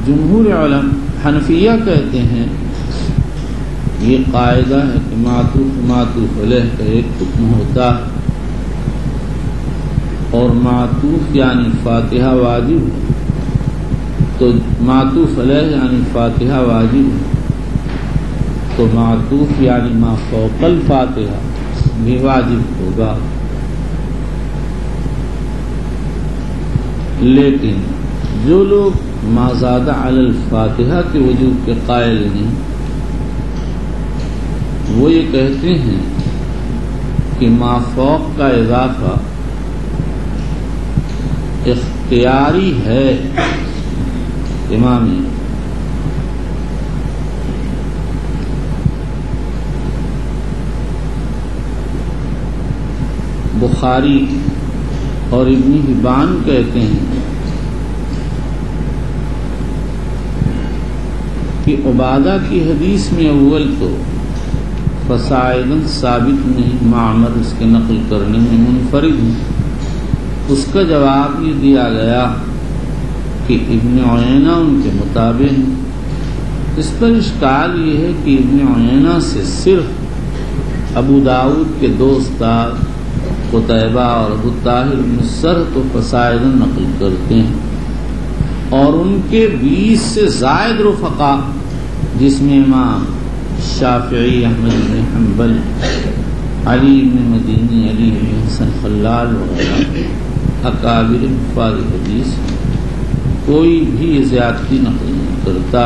جمہور علماء حنفیہ کہتے ہیں یہ قاعدہ ہے کہ معطوف علیہ کا ایک حکم ہوتا ہے اور معطوف یعنی فاتحہ واجب ہے، تو معطوف علیہ یعنی فاتحہ واجب ہے، تو معطوف یعنی ما فوق الفاتحہ بھی واجب ہوگا۔ لیکن جو لوگ ما زاد علی الفاتحہ کے وجوب کے قائل ہیں وہ یہ کہتے ہیں کہ ما فوق کا اضافہ اختیاری ہے امامی، بخاری اور ابن حبان کہتے ہیں کہ عبادہ کی حدیث میں اول تو فصاعداً ثابت نہیں، معمر اس کے نقل کرنے میں منفرد ہے۔ اس کا جواب یہ دیا گیا کہ ابن عیینہ ان کے مطابق ہیں۔ اس پر اشکال یہ ہے کہ ابن عیینہ سے صرف ابو داؤد کے دو استاد قتیبہ اور ابو طاہر بن سرح تو فصاعداً نقل کرتے ہیں، اور ان کے 20 سے زائد رفقا جس میں امام شافعی، احمد بن حنبل، علی بن مدینی، علی بن حسن خلال وغیرہ اکابر حفاظ حدیث، کوئی بھی زیادتی نقل نہیں کرتا۔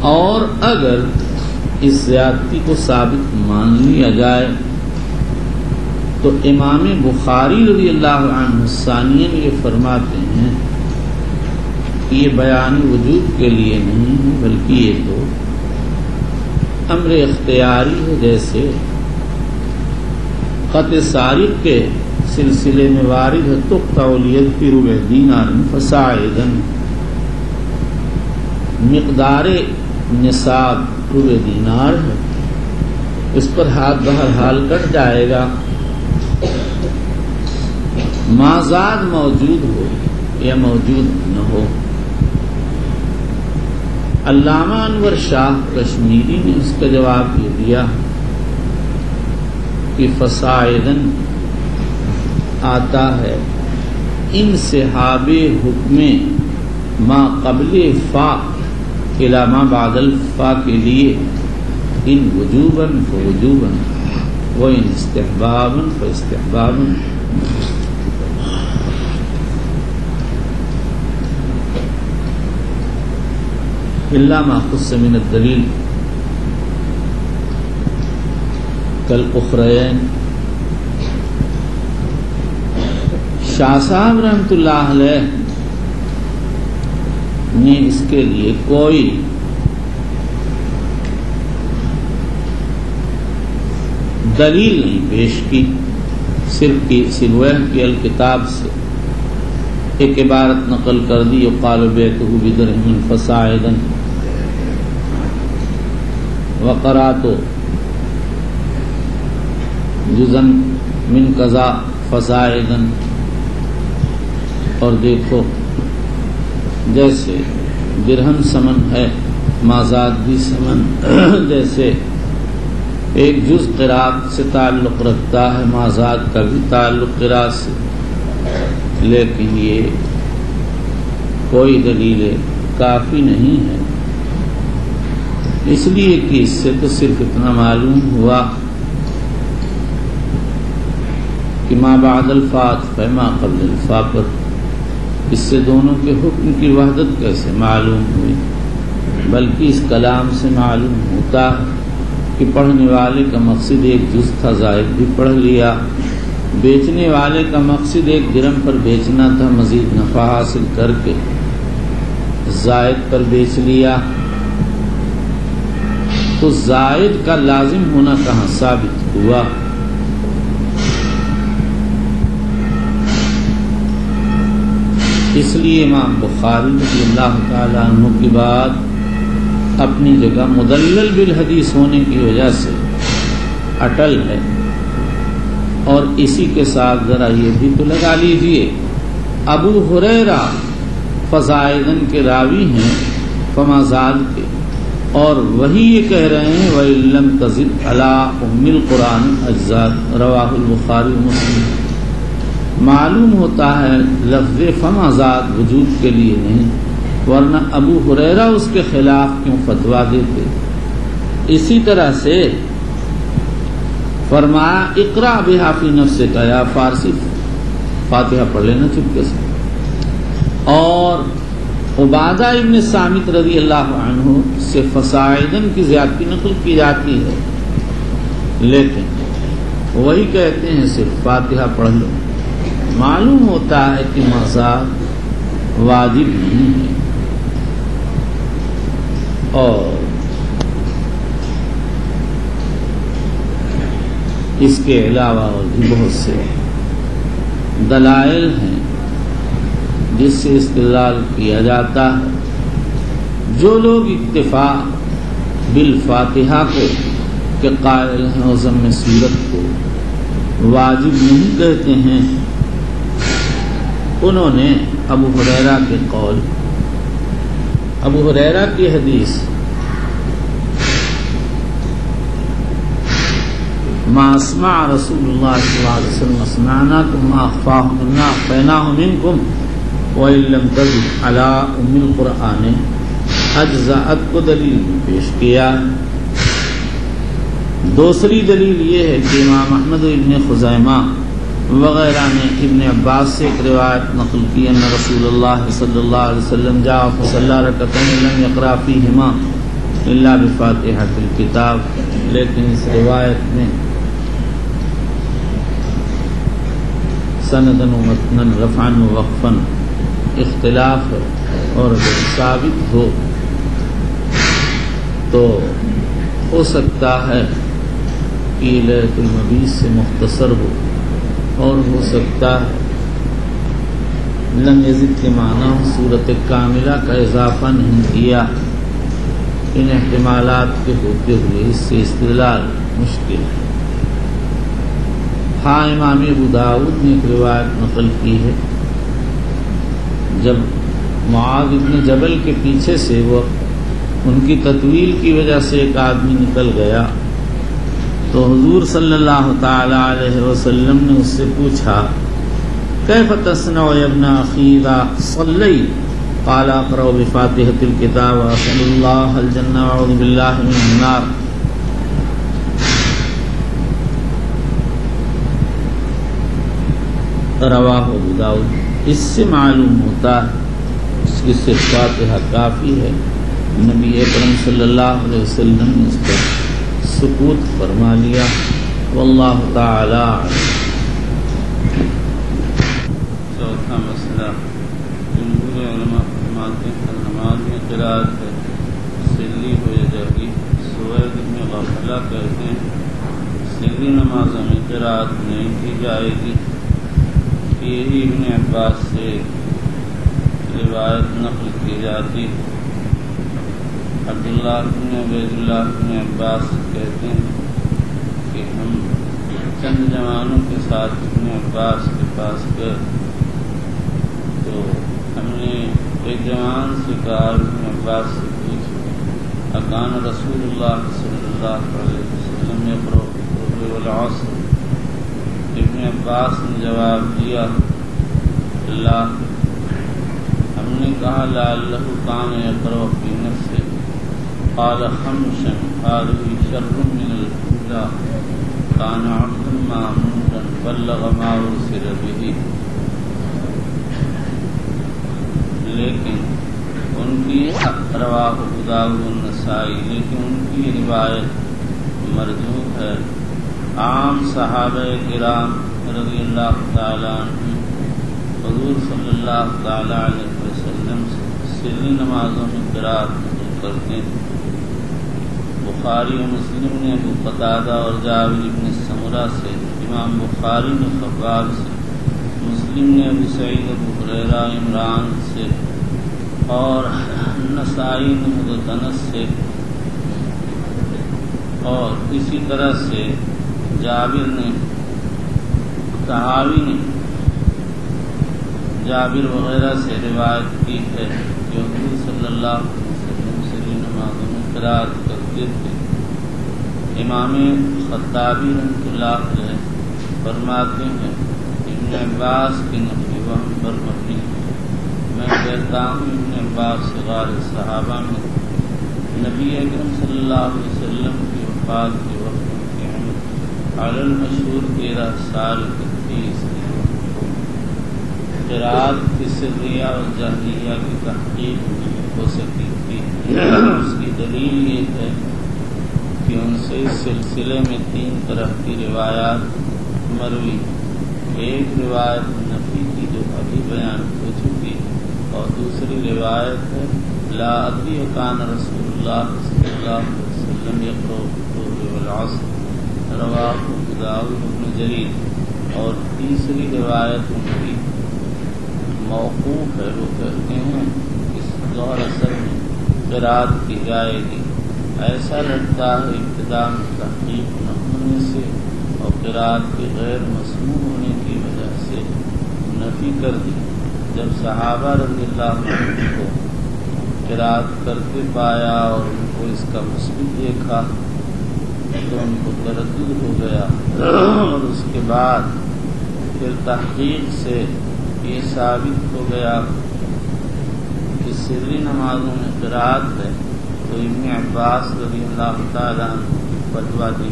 اور اگر اس زیادتی کو ثابت مان لیا جائے تو امام بخاری رضی اللہ عنہ ثانیہ یہ فرماتے ہیں کہ یہ بیان وجود کے لیے نہیں ہے بلکہ یہ تو امر اختیاری ہے، جیسے قطع سارق کے سلسلے میں وارد ہے تقطع الید فی ربع دینار فصاعدا، مقدار نصاب ربع دینار ہے، اس پر ہاتھ بہرحال کٹ جائے گا، مازاد موجود ہو یا موجود نہ ہو۔ علامہ انور شاہ کشمیری نے اس کا جواب یہ دیا کہ فصاعداً آتا ہے انسحاب حکم ما قبل فا الی ما بعد الفا کے لیے، ان وجوباً فوجوباً و ان استحباباً فاستحباباً۔ الا ما خص من الدلیل کالاخرین۔ شاہ صاحب رحمۃ اللہ علیہ نے اس کے لیے کوئی دلیل نہیں پیش کی، صرف کی سلوہ کی الکتاب سے ایک عبارت نقل کر دی، یقال بیتہ بدرہم فصاعدا وقرات جزءا من قضا فصاعدا۔ اور دیکھو جیسے درہم سمن ہے، مازاد بھی سمن، جیسے ایک جز قرات سے تعلق رکھتا ہے، مازاد کا بھی تعلق قرات سے، لیکن یہ کوئی دلیل کافی نہیں ہے، اس لیے کہ اس سے تو صرف اتنا معلوم ہوا کہ ما بعد الفات فما قبل الفا پر، اس سے دونوں کے حکم کی وحدت کیسے معلوم ہوئی؟ بلکہ اس کلام سے معلوم ہوتا کہ پڑھنے والے کا مقصد ایک جز تھا، زائد بھی پڑھ لیا، بیچنے والے کا مقصد ایک درہم پر بیچنا تھا، مزید نفع حاصل کر کے زائد پر بیچ لیا، تو زائد کا لازم ہونا کہاں ثابت ہوا؟ اس لیے امام بخاری رضی اللہ تعالیٰ عنہ کی بات اپنی جگہ مدلل بالحدیث ہونے کی وجہ سے اٹل ہے۔ اور اسی کے ساتھ ذرا یہ بھی تو لگا لیجئے ابو ہریرہ فزائدن کے راوی ہیں فمازاد کے، اور وہی یہ کہہ رہے ہیں وَإِلَّمْ تَزِدْ عَلَىٰ أُمِّ الْقُرْآنِ أَجْزَاءَ رواہ البخاری مسلم۔ معلوم ہوتا ہے لفظ فمازاد وجوب کے لیے نہیں، ورنہ ابو ہریرہ اس کے خلاف کیوں فتویٰ دیتے۔ اسی طرح سے فرمایا اقرا بہا فی نفسک، یا فارسی فاتحہ پڑھ لینا چپکے سے۔ اور عبادہ ابن صامت رضی اللہ عنہ سے فصاعدن کی زیادتی نقل کی جاتی ہے، لیکن وہی کہتے ہیں صرف فاتحہ پڑھ لو۔ معلوم ہوتا ہے کہ مزاد واجب نہیں ہے، اور اس کے علاوہ اور بھی بہت سے دلائل ہیں جس سے استدلال کیا جاتا ہے۔ جو لوگ اکتفا بالفاتحہ کو کے قائل ہیں اور ضم سورت کو واجب نہیں کہتے ہیں، انہوں نے ابو ہریرہ کے قول، ابو ہریرہ کی حدیث ما اسمع رسول اللہ صلی اللہ علیہ وسلم اسمعناکم ما اخفیناہ منکم وَإِن لَّمْ تَزِدْ عَلَىٰ أُمِّ الْقُرْآنِ اجزاءت کو دلیل پیش کیا۔ دوسری دلیل یہ ہے کہ امام احمد ابن خزیمہ وغیرہ نے ابن عباس سے ایک روایت نقل کی ان رسول اللہ صلی اللہ علیہ وسلم جاء فصلی رکعتین لم یقرأ فیہما الا بفاتحۃ الکتاب، لیکن اس روایت میں سندن و متنن رفعن و وقفن اختلاف ہے، اور اگر ثابت ہو تو ہو سکتا ہے کہ لیلۃ المبیت سے مختصر ہو، اور ہو سکتا ہے لم یزد کے معنی صورت کاملہ کا اضافہ نہیں کیا۔ ان احتمالات کے ہوتے ہوئے اس سے استدلال مشکل ہے۔ ہاں امام ابو داؤد نے ایک روایت نقل کی ہے، جب معاذ بن جبل کے پیچھے سے وہ ان کی تطویل کی وجہ سے ایک آدمی نکل گیا تو حضور صلی اللہ تعالی علیہ وسلم نے اس سے پوچھا کیف تصنع یا ابن اخی اذا صلی؟ قال اقرأ بفاتحۃ الکتاب واسأل اللہ الجنہ واعوذ باللہ من النار۔ رواہ ابو داؤد۔ اس سے معلوم ہوتا ہے اس کی صرف فاتحہ کافی ہے، نبی اکرم صلی اللہ علیہ وسلم نے اس پر سکوت فرما لیا، واللہ تعالی اعلم۔ چوتھا مسئلہ، جمہور علماء فرماتے ہیں نماز میں قرأت ہے سری ہو جائے گی۔ سوید بن غفلہ کہتے ہیں سری نمازوں میں قرأت نہیں کی جائے گی۔ یہی ابن عباس سے روایت نقل کی جاتی۔ عبداللہ بن عبید اللہ بن عباس کہتے ہیں کہ ہم چند جوانوں کے ساتھ ابن عباس کے پاس گئے تو ہم نے ایک جوان سے کہا، ابن عباس سے پوچھا اکان رسول اللہ صلی اللہ علیہ وسلم یقرأ بالظہر والعصر؟ ابن عباس نے جواب دیا لا۔ ہم نے کہا لعلہ کان یقرأ فی نفسہ، قال خمسا هذه شر من الاولى کان عبدا مامورا بلغ ما ارسل به۔ لیکن ان کی رواہ ابو داؤد النسائی، لیکن ان کی روایت مردود ہے۔ عام صحابہ کرام رضی اللہ تعالی عنہ حضور صلی اللہ تعالی علیہ وسلم سے سری نمازوں میں قرأت نقل کرتے ہیں۔ بخاری و مسلم نے ابو قتادہ اور جابر بن سمرہ سے، امام بخاری نے خباب سے، مسلم نے ابو سعید ابو ہریرہ عمران سے، اور نسائی نے حضرت انس سے، اور اسی طرح سے جابر نے، صحابی نے جابر وغیرہ سے روایت کی ہے کہ حضور صلی اللہ علیہ وسلم سری نمازوں میں قرات کرتے تھے۔ امام خطابی رحمۃ اللہ علیہ فرماتے ہیں ابن عباس کی نقل وحی پر مبنی ہے۔ میں کہتا ہوں ابن عباس صغار صحابہ میں نبی اکرم صلی اللہ علیہ وسلم کی وفات کے وقت کی عمر علی المشہور 13 سال کی تھی۔ قرات کی سریہ اور جہریہ کی تحقیق ہو سکی تھی۔ اس کی دلیل یہ ہے کہ ان سے اس سلسلے میں 3 طرح کی روایات مروی۔ ایک روایت نفی کی جو ابھی بیان ہو چکی، اور دوسری روایت ہے لا ادری کان رسول اللہ صلی اللہ علیہ وسلم یقرأ بالطور والعصر رواہ ابو داؤد ابن جریر، اور تیسری روایت ان کی موقوف ہے۔ وہ کہتے ہیں اس ظہر اثر میں قرات کی جائے گی۔ ایسا لگتا ہے ابتدا میں تحقیق نہ ہونے سے اور قرات کے غیر مسموع ہونے کی وجہ سے نفی کر دی۔ جب صحابہ رضی اللہ عنہ کو قرات کرتے پایا اور ان کو اس کا مثبت دیکھا تو ان کو تردد ہو گیا، اور اس کے بعد پھر تحقیق سے یہ ثابت ہو گیا کہ سری نمازوں میں قرات ہے، تو ابن عباس رضی اللہ تعالیٰ عنہ کی فتویٰ دی۔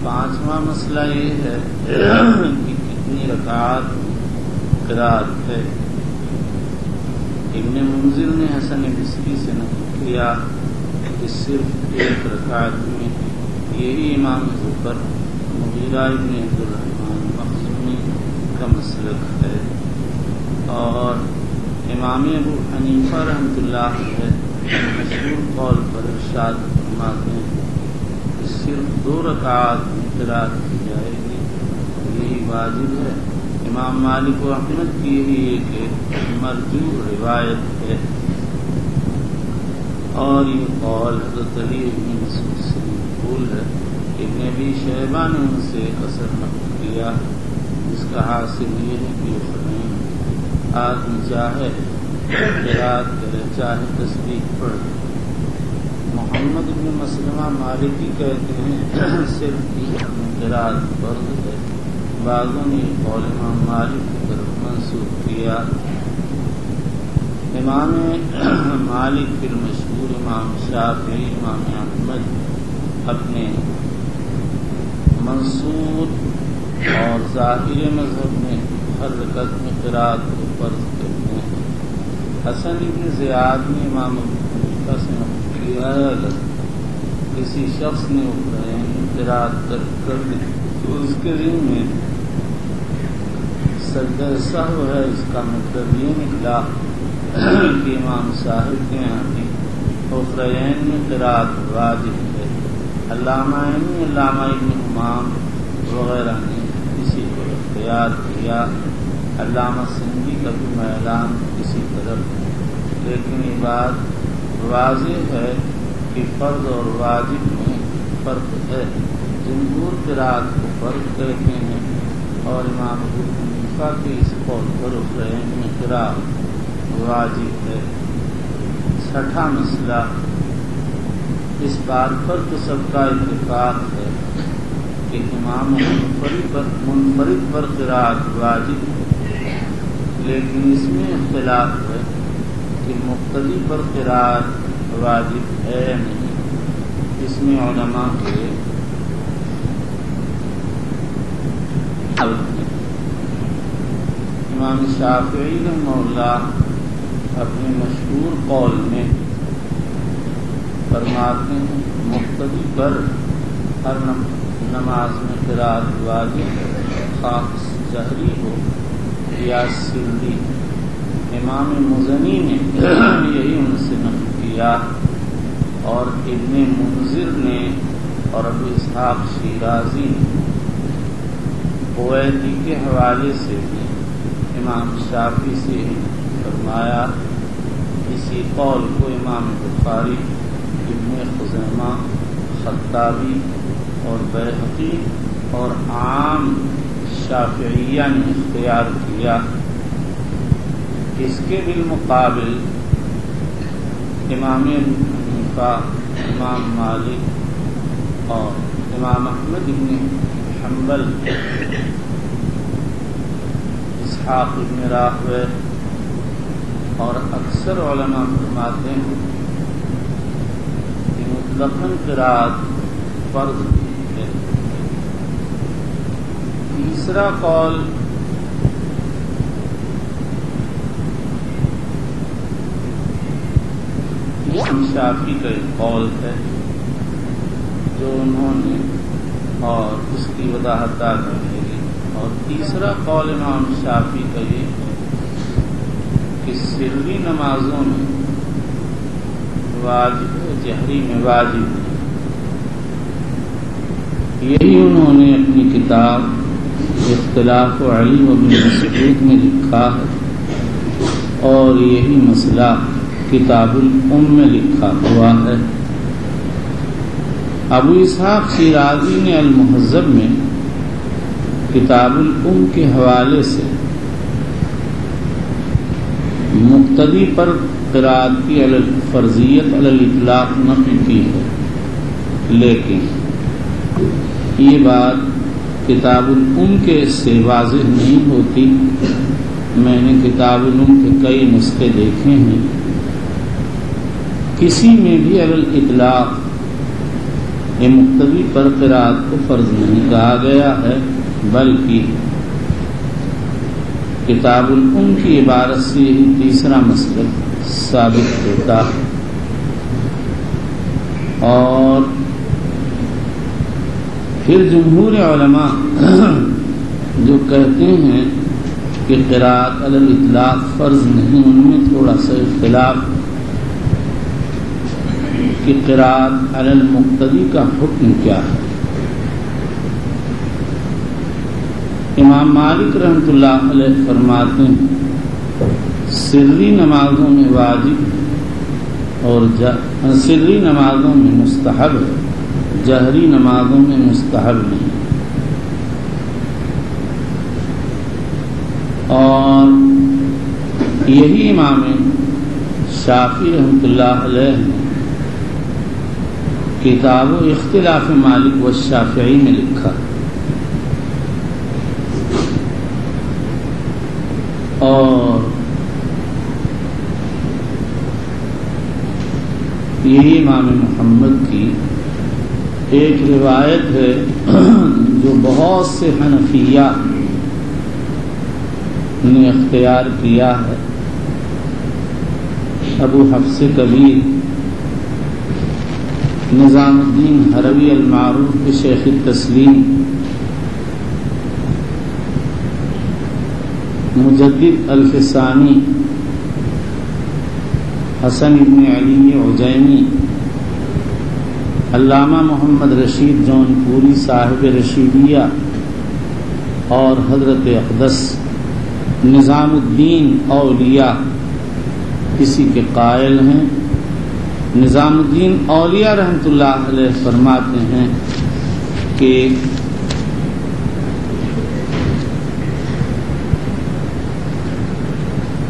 5واں مسئلہ یہ ہے کہ کتنی رکعات قرات ہے۔ ابن منذر نے حسن بصری سے نقل کیا کہ صرف 1 رکعت میں۔ یہی امام ظفر مغیرہ ابن عبد الرحمن مخزومی کا مسلک ہے، اور امام ابو حنیفہ رحمۃ اللہ علیہ مشہور قول پر ارشاد فرماتے ہیں کہ صرف 2 رکعات میں قرات کی جائے گی، یہی واجب ہے۔ امام مالک و احمد کی یہی ایک مرجوع روایت ہے، اور یہ قول حضرت علی بن مسعود سے مقبول ہے۔ ابن ابی شیبہ نے ان سے اثر نقل کیا، جس کا حاصل یہ ہے کہ آدمی چاہے قرات کرے چاہے تسبیح پڑھے۔ محمد بن مسلمہ مالکی کہتے ہیں صرف میں قرات فرض ہے۔ بعضوں نے قول امام مالک کی طرف منسوخ کیا۔ امام مالک پھر مشہور امام شافعی امام احمد اپنے منصور اور ظاہر مذہب میں ہر رکعت میں قرات کو فرض کرتے ہیں۔ حسن بن زیاد نے امام ابو حنیفہ سے نقل کیا ہے اگر کسی شخص نے قرات کر دی تو اس کے ذمہ میں سجدہ سہو ہے۔ اس کا مطلب یہ نکلا کہ امام صاحب کے یہاں بھی اخرین میں قرات واجب ہے۔ علامہ ابن حمام وغیرہ نے اسی کو اختیار کیا۔ علامہ سندھی کا بھی میلان اسی طرف، لیکن یہ بات واضح ہے کہ فرض اور واجب میں فرق ہے۔ جمہور قرات کو فرض کہتے ہیں، اور امام ابو حنیفہ کے اس قول پر اخرین میں قرات واجب ہے۔ 6واں مسئلہ، اس بات پر تو سب کا اتفاق ہے کہ امام منفرد پر قرات واجب ہے، لیکن اس میں اختلاف ہے کہ مقتدی پر قرات واجب ہے یا نہیں۔ اس میں علماء کے امام شافعی رحمہ اللہ اپنے مشہور قول میں فرماتے ہیں مقتدی پر ہر نماز میں قرات واجب ہے، خاص جہری ہو یا سری۔ امام مزنی نے یہی ان سے نقل کیا، اور ابن منذر نے اور ابو اسحاق شیرازی قویدی کے حوالے سے بھی امام شافعی سے فرمایا۔ اسی قول کو امام بخاری، ابن خزیمہ، خطابی اور بیہقی اور عام شافعیہ نے اختیار کیا، اس کے بالمقابل امام حنیفہ، امام مالک اور امام احمد بن حنبل، اسحاق بن راہویہ اور اکثر علماء فرماتے ہیں کہ مطلقاً قرات فرض ہے۔ تیسرا قول امام شافعی کا ایک قول ہے جو انہوں نے، اور اس کی وضاحت آگے گی، اور تیسرا قول امام شافعی کا یہ ہے کہ سری نمازوں میں واجب، جہری میں واجب ہے۔ یہی انہوں نے اپنی کتاب اختلاف علی و ابن مسعود میں لکھا ہے، اور یہی مسئلہ کتاب الام میں لکھا ہوا ہے۔ ابو اسحاق شیرازی نے المہذب میں کتاب الام کے حوالے سے مقتدی پر قرات کی فرضیت علی الاطلاق نقل کی ہے، لیکن یہ بات کتاب الام کے سے واضح نہیں ہوتی۔ میں نے کتاب الام کے کئی نسخے دیکھے ہیں، کسی میں بھی علی الاطلاق یہ مقتدی پر قرات کو فرض نہیں کہا گیا ہے، بلکہ کتاب الام کی عبارت سے ہی تیسرا مسلک ثابت ہوتا ہے۔ اور پھر جمہور علماء جو کہتے ہیں کہ قرات علی الاطلاق فرض نہیں، ان میں تھوڑا سا اختلاف کہ قرات علی المقتدی کا حکم کیا ہے۔ امام مالک رحمۃ اللہ علیہ فرماتے ہیں سری نمازوں میں واجب اور سری نمازوں میں مستحب ہے، جہری نمازوں میں مستحب نہیں۔ اور یہی امام شافعی رحمۃ اللہ علیہ نے کتاب و اختلاف مالک و شافعی میں لکھا، اور یہی امام محمد کی ایک روایت ہے جو بہت سے حنفیہ نے اختیار کیا ہے۔ ابو حفص کبیر نظام الدین ہروی المعروف کے شیخ التسلیم، مجدد الفسانی حسن ابن علی عجیمی، علامہ محمد رشید جون پوری صاحب رشیدیہ، اور حضرت اقدس نظام الدین اولیاء اسی کے قائل ہیں۔ نظام الدین اولیاء رحمۃ اللہ علیہ فرماتے ہیں کہ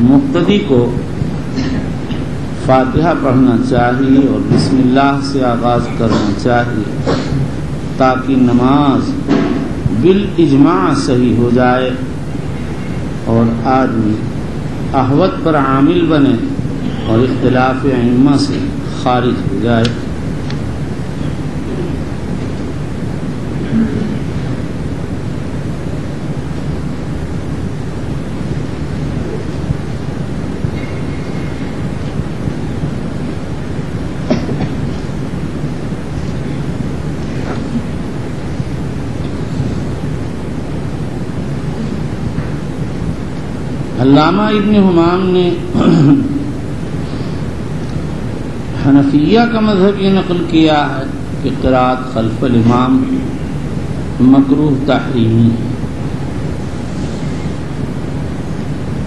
مقتدی کو فاتحہ پڑھنا چاہیے اور بسم اللہ سے آغاز کرنا چاہیے تاکہ نماز بالاجماع صحیح ہو جائے اور آدمی احوط پر عامل بنے اور اختلاف ائمہ سے خارج ہو جائے۔ علامہ ابن حمام نے حنفیہ کا مذہب یہ نقل کیا ہے کہ قرات خلف الامام مکروہ تحریمی ہے۔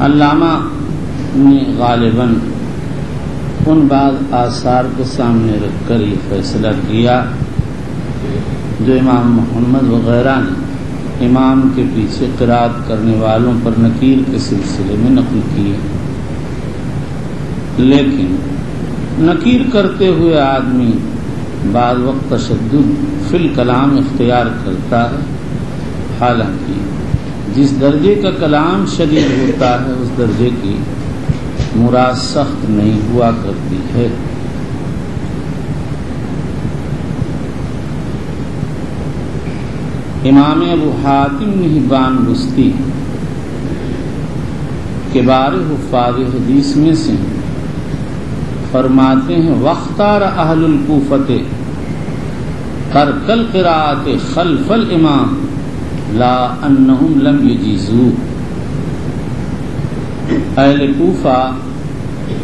علامہ نے غالباً ان بعض آثار کو سامنے رکھ کر یہ فیصلہ کیا جو امام محمد وغیرہ نے امام کے پیچھے قرات کرنے والوں پر نکیر کے سلسلے میں نقل کی ہے، لیکن نکیر کرتے ہوئے آدمی بعض وقت تشدد فی الکلام اختیار کرتا ہے، حالانکہ جس درجے کا کلام شدید ہوتا ہے اس درجے کی مراد سخت نہیں ہوا کرتی ہے۔ امام ابو حاتم حبان بستی کبار حفاظ حدیث میں سے فرماتے ہیں واختار اہل الکوفۃ ترک القراءۃ خلف الامام لا انہم لم یجیزوا، اہل کوفہ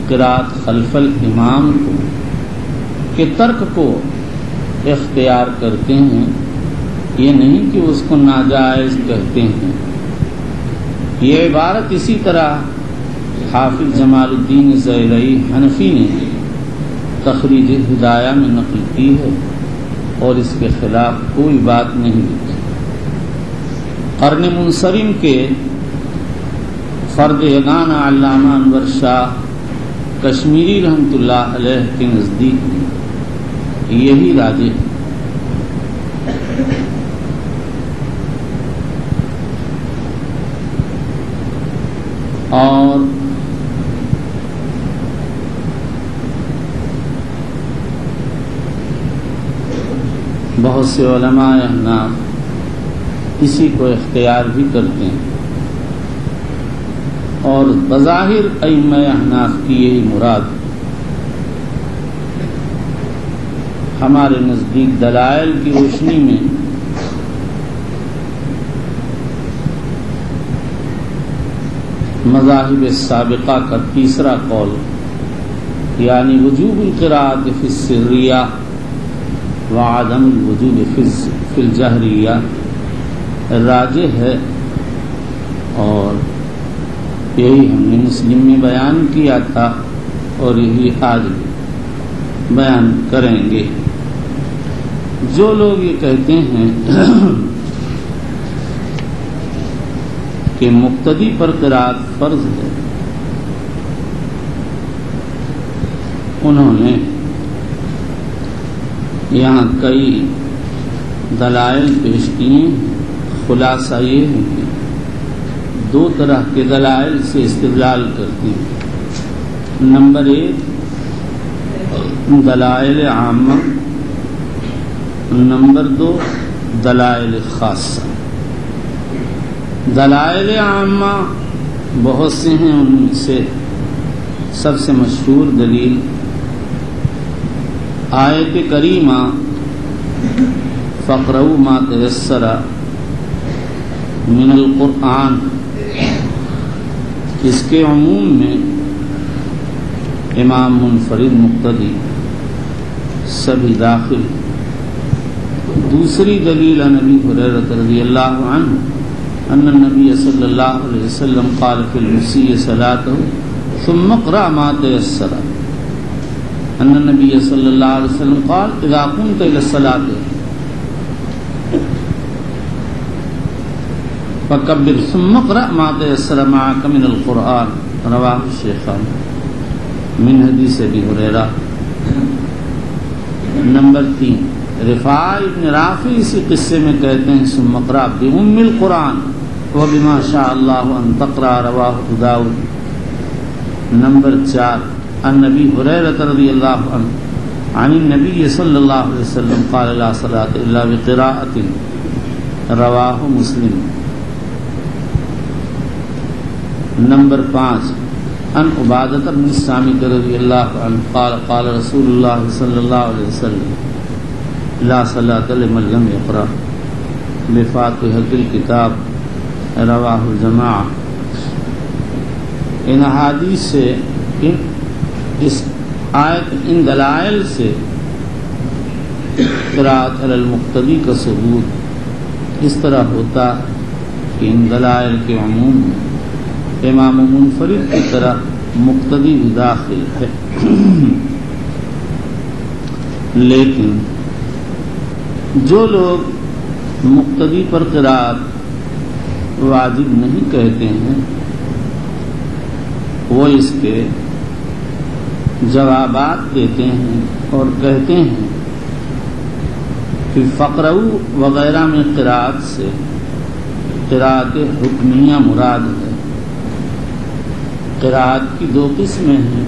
قراءت خلف الامام کے ترک کو اختیار کرتے ہیں، یہ نہیں کہ اس کو ناجائز کہتے ہیں۔ یہ عبارت اسی طرح حافظ جمال الدین زیلعی حنفی نے تخریج ہدایہ میں نقل کی ہے اور اس کے خلاف کوئی بات نہیں لکھی۔ قرن منصرم کے فرد یگانہ علامہ انور شاہ کشمیری رحمۃ اللہ علیہ کے نزدیک یہی راجح ہے۔ اور بہت سے علماء احناف اسی کو اختیار بھی کرتے ہیں، اور بظاہر ائمہ احناف کی یہی مراد ہمارے نزدیک دلائل کی روشنی میں مذاہب سابقہ کا تیسرا قول یعنی وجوب القراءۃ فی السریہ وعدم الوجوب فی الجہریہ راجح ہے، اور یہی ہم نے مسلم میں بیان کیا تھا اور یہی آج بیان کریں گے۔ جو لوگ یہ کہتے ہیں کہ مقتدی پر قرات فرض ہے، انہوں نے یہاں کئی دلائل پیش کیے۔ خلاصہ یہ ہے کہ دو طرح کے دلائل سے استدلال کرتے ہیں۔ نمبر ایک دلائل عامہ، نمبر دو دلائل خاصہ۔ دلائل عامہ بہت سے ہیں، ان میں سے سب سے مشہور دلیل آیت کریمہ فاقرؤوا ما تیسر من القرآن، اس کے عموم میں امام منفرد مقتدی سبھی داخل۔ دوسری دلیل عن ابی ہریرہ رضی اللہ عنہ ان النبی صلی اللہ علیہ وسلم قال فی المسیء صلاته ثم اقرأ ما تيسر، ان النبی صلی اللہ علیہ وسلم قال اذا قمت الى الصلاة فکبر ثم اقرأ ما تيسر معك من القرآن، رواہ الشیخان من حدیث ابی ہریرہ۔ نمبر تین رفاع ابن رافع اسی قصے میں کہتے ہیں ثم اقرأ بأم القرآن وبما شاء اللہ ان تقرأ، رواہ ابو داؤد۔ نمبر چار عن ابی ہریرہ رضی اللہ عنہ عن النبی صلی اللہ علیہ وسلم قال لا صلاة الا بقراءة، رواہ مسلم۔ نمبر پانچ عن عبادۃ بن الصامت رضی اللہ عنہ قال قال رسول اللہ صلی اللہ علیہ وسلم لا صلاة لمن لم يقرأ بفاتحة الكتاب، رواہ الجماعہ۔ ان احادیث سے اس آیت ان دلائل سے قراءت علی المقتدی کا ثبوت اس طرح ہوتا کہ ان دلائل کے عموم میں امام منفرد کی طرح مقتدی بھی داخل ہے، لیکن جو لوگ مقتدی پر قراءت واجب نہیں کہتے ہیں، وہ اس کے جوابات دیتے ہیں اور کہتے ہیں کہ فقرؤ وغیرہ میں قرأت سے قرأت حکمیہ مراد ہے۔ قرأت کی دو قسمیں ہیں،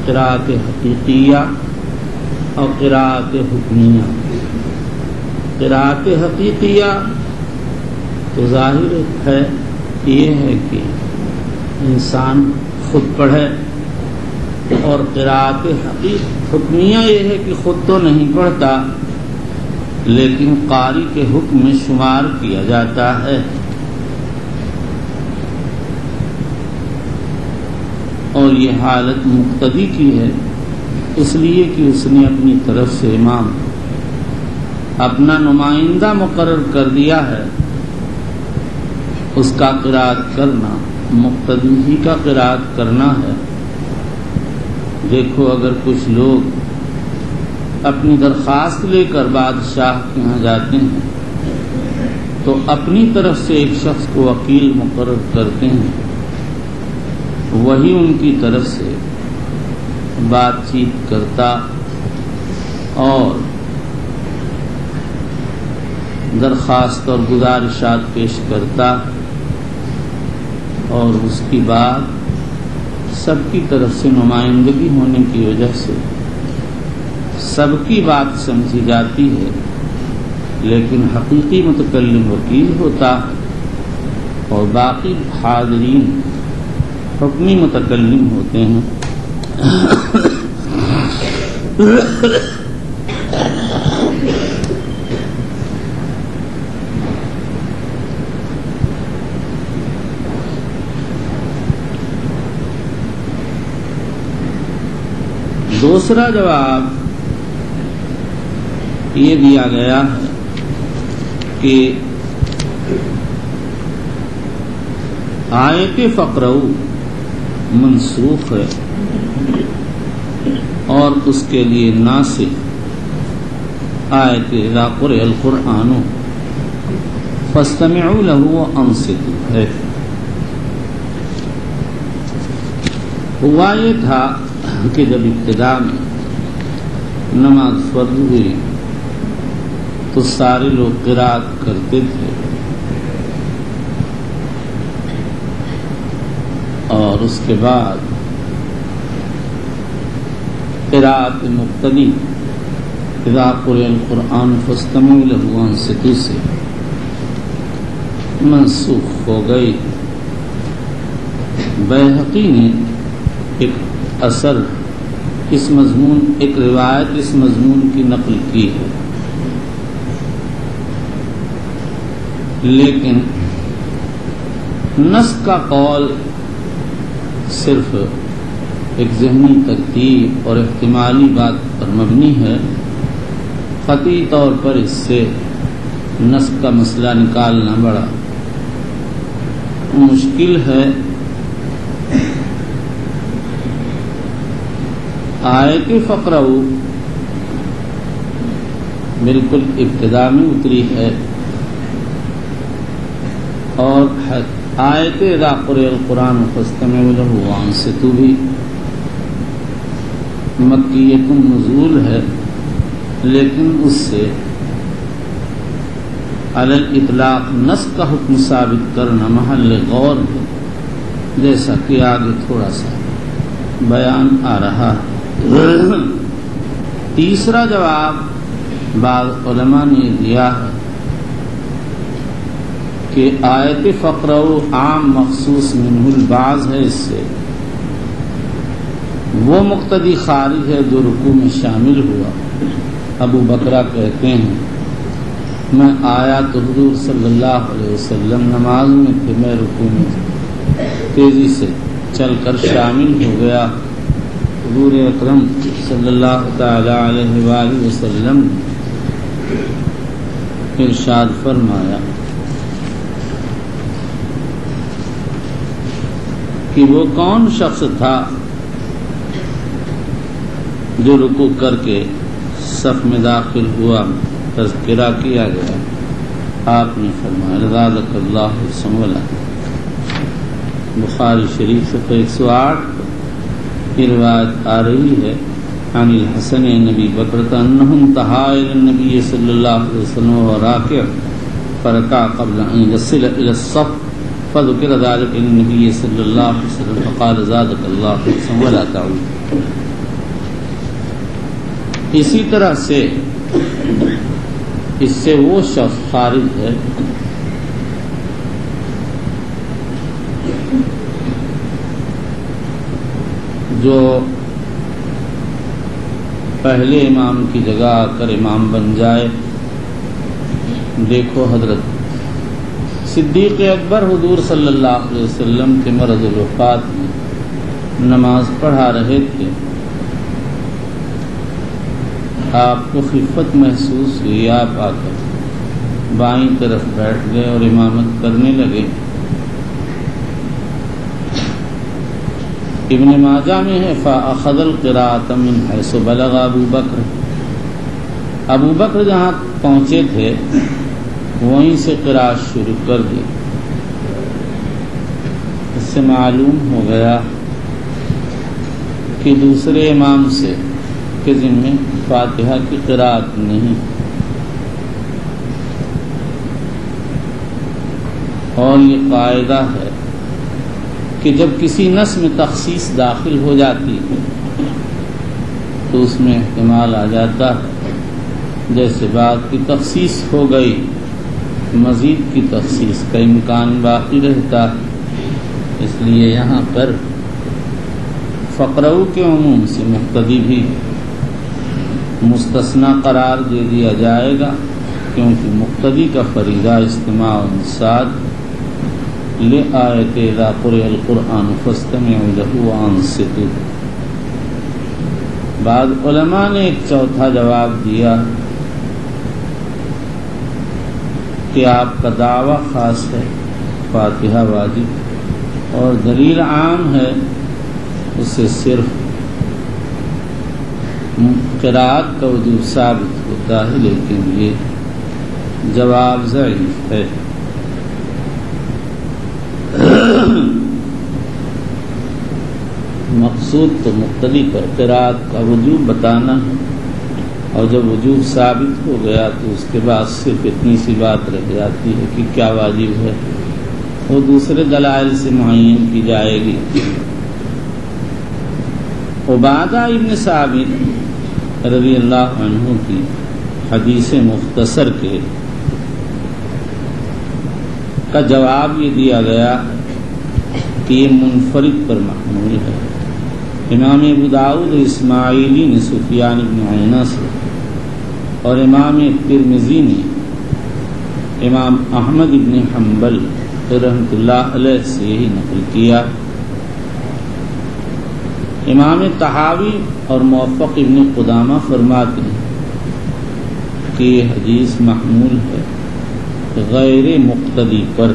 قرأت حقیقیہ اور قرأت حکمیہ۔ قرأت حقیقیہ تو ظاہر ہے یہ ہے کہ انسان خود پڑھے، اور قرأت حکمیہ یہ ہے کہ خود تو نہیں پڑھتا لیکن قاری کے حکم میں شمار کیا جاتا ہے، اور یہ حالت مقتدی کی ہے، اس لیے کہ اس نے اپنی طرف سے امام اپنا نمائندہ مقرر کر دیا ہے، اس کا قرأت کرنا مقتدی ہی کا قرأت کرنا ہے۔ دیکھو اگر کچھ لوگ اپنی درخواست لے کر بادشاہ کے یہاں جاتے ہیں تو اپنی طرف سے ایک شخص کو وکیل مقرر کرتے ہیں، وہی ان کی طرف سے بات چیت کرتا اور درخواست اور گزارشات پیش کرتا، اور اس کی بات سب کی طرف سے نمائندگی ہونے کی وجہ سے سب کی بات سمجھی جاتی ہے، لیکن حقیقی متکلم وکیل ہوتا اور باقی حاضرین حکمی متکلم ہوتے ہیں۔ دوسرا جواب یہ دیا گیا ہے کہ آیت فقرؤ منسوخ ہے اور اس کے لیے ناسخ آیت اذا قرئ القرآن فاستمعوا له وانصتوا ہے۔ ہوا یہ تھا کہ جب ابتدا میں نماز فرض ہوئی تو سارے لوگ قرأت کرتے تھے، اور اس کے بعد قرأت مقتدی اذا قرئ القرآن فاستمعوا له وانصتوا سے منسوخ ہو گئی۔ بیہقی نے ایک اثر اس مضمون ایک روایت اس مضمون کی نقل کی ہے، لیکن نص کا قول صرف ایک ذہنی ترتیب اور احتمالی بات پر مبنی ہے، قطعی طور پر اس سے نص کا مسئلہ نکالنا بڑا مشکل ہے۔ آیت فقرؤ بالکل ابتدا میں اتری ہے، اور آیت اذا قرئ القرآن فاستمعوا له وانصتوا بھی مکیۃ النزول ہے، لیکن اس سے علی الاطلاق نص کا حکم ثابت کرنا محل غور ہے، جیسا کہ آگے تھوڑا سا بیان آ رہا ہے۔ تیسرا جواب بعض علماء نے دیا ہے کہ آیت فقرؤ عام مخصوص منہ البعض ہے، اس سے وہ مقتدی خارج ہے جو رکوع میں شامل ہوا۔ ابو بکرہ کہتے ہیں میں آیا تو حضور صلی اللہ علیہ وسلم نماز میں تھے، میں رکوع میں تیزی سے چل کر شامل ہو گیا۔ حضور اکرم صلی اللہ تعالی علیہ وآلہ وسلم ارشاد فرمایا کہ وہ کون شخص تھا جو رکوع کر کے صف میں داخل ہوا؟ تذکرہ کیا گیا آپ نے فرمایا زادک اللہ سمولا. بخاری شریف سے 108 کی روایت آ رہی ہے عن الحسن نبی بکرۃ انہم تہا الی النبی صلی اللہ علیہ وسلم وراکع فرکع قبل ان یصل الی الصف فذکر ذلک للنبی صلی اللہ علیہ وسلم فقال زادک اللہ سمولا تعود. اسی طرح سے اس سے وہ شخص خارج ہے جو پہلے امام کی جگہ آ کر امام بن جائے. دیکھو حضرت صدیق اکبر حضور صلی اللہ علیہ وسلم کے مرض الوفات میں نماز پڑھا رہے تھے. آپ کو خفت محسوس ہوئی, آپ آ کر بائیں طرف بیٹھ گئے اور امامت کرنے لگے. ابن ماجہ میں ہے فأخذ القراءة من حيث بلغ ابو بکر. ابو بکر جہاں پہنچے تھے وہیں سے قراءت شروع کر دی. اس سے معلوم ہو گیا کہ دوسرے امام سے کے ذمے فاتحہ کی قراءت نہیں. اور یہ قاعدہ ہے کہ جب کسی نص میں تخصیص داخل ہو جاتی ہے تو اس میں احتمال آ جاتا ہے. جیسے بات کی تخصیص ہو گئی, مزید کی تخصیص کا امکان باقی رہتا. اس لیے یہاں پر فقرؤ کے عموم سے مقتدی بھی مستثنی قرار دے دیا جائے گا, کیونکہ مقتدی کا فریضہ استماع و انصات لآیت اذا قرئ القرآن فاستمعوا له وانصتوا. بعض علماء نے ایک چوتھا جواب دیا کہ آپ کا دعویٰ خاص ہے, فاتحہ واجب, اور دلیل عام ہے, اس سے صرف قراءت کا وجوب ثابت ہوتا ہے. لیکن یہ جواب ضعیف ہے. مقصود تو مقتدی پر قراءت کا وجوب بتانا ہے, اور جب وجوب ثابت ہو گیا تو اس کے بعد صرف اتنی سی بات رہ جاتی ہے کہ کیا واجب ہے, وہ دوسرے دلائل سے معین کی جائے گی. عبادہ ابن ثابت رضی اللہ عنہ کی حدیث مختصر کے کا جواب یہ دیا گیا کہ یہ منفرد پر محمول ہے. امام ابو داؤد اسماعیلی نے سفیان بن عینہ سے, اور امام ترمذی نے امام احمد بن حنبل رحمۃ اللہ علیہ سے یہی نقل کیا. امام طحاوی اور موفق ابن قدامہ فرماتے ہیں کہ یہ حدیث محمول ہے غیر مقتدی پر,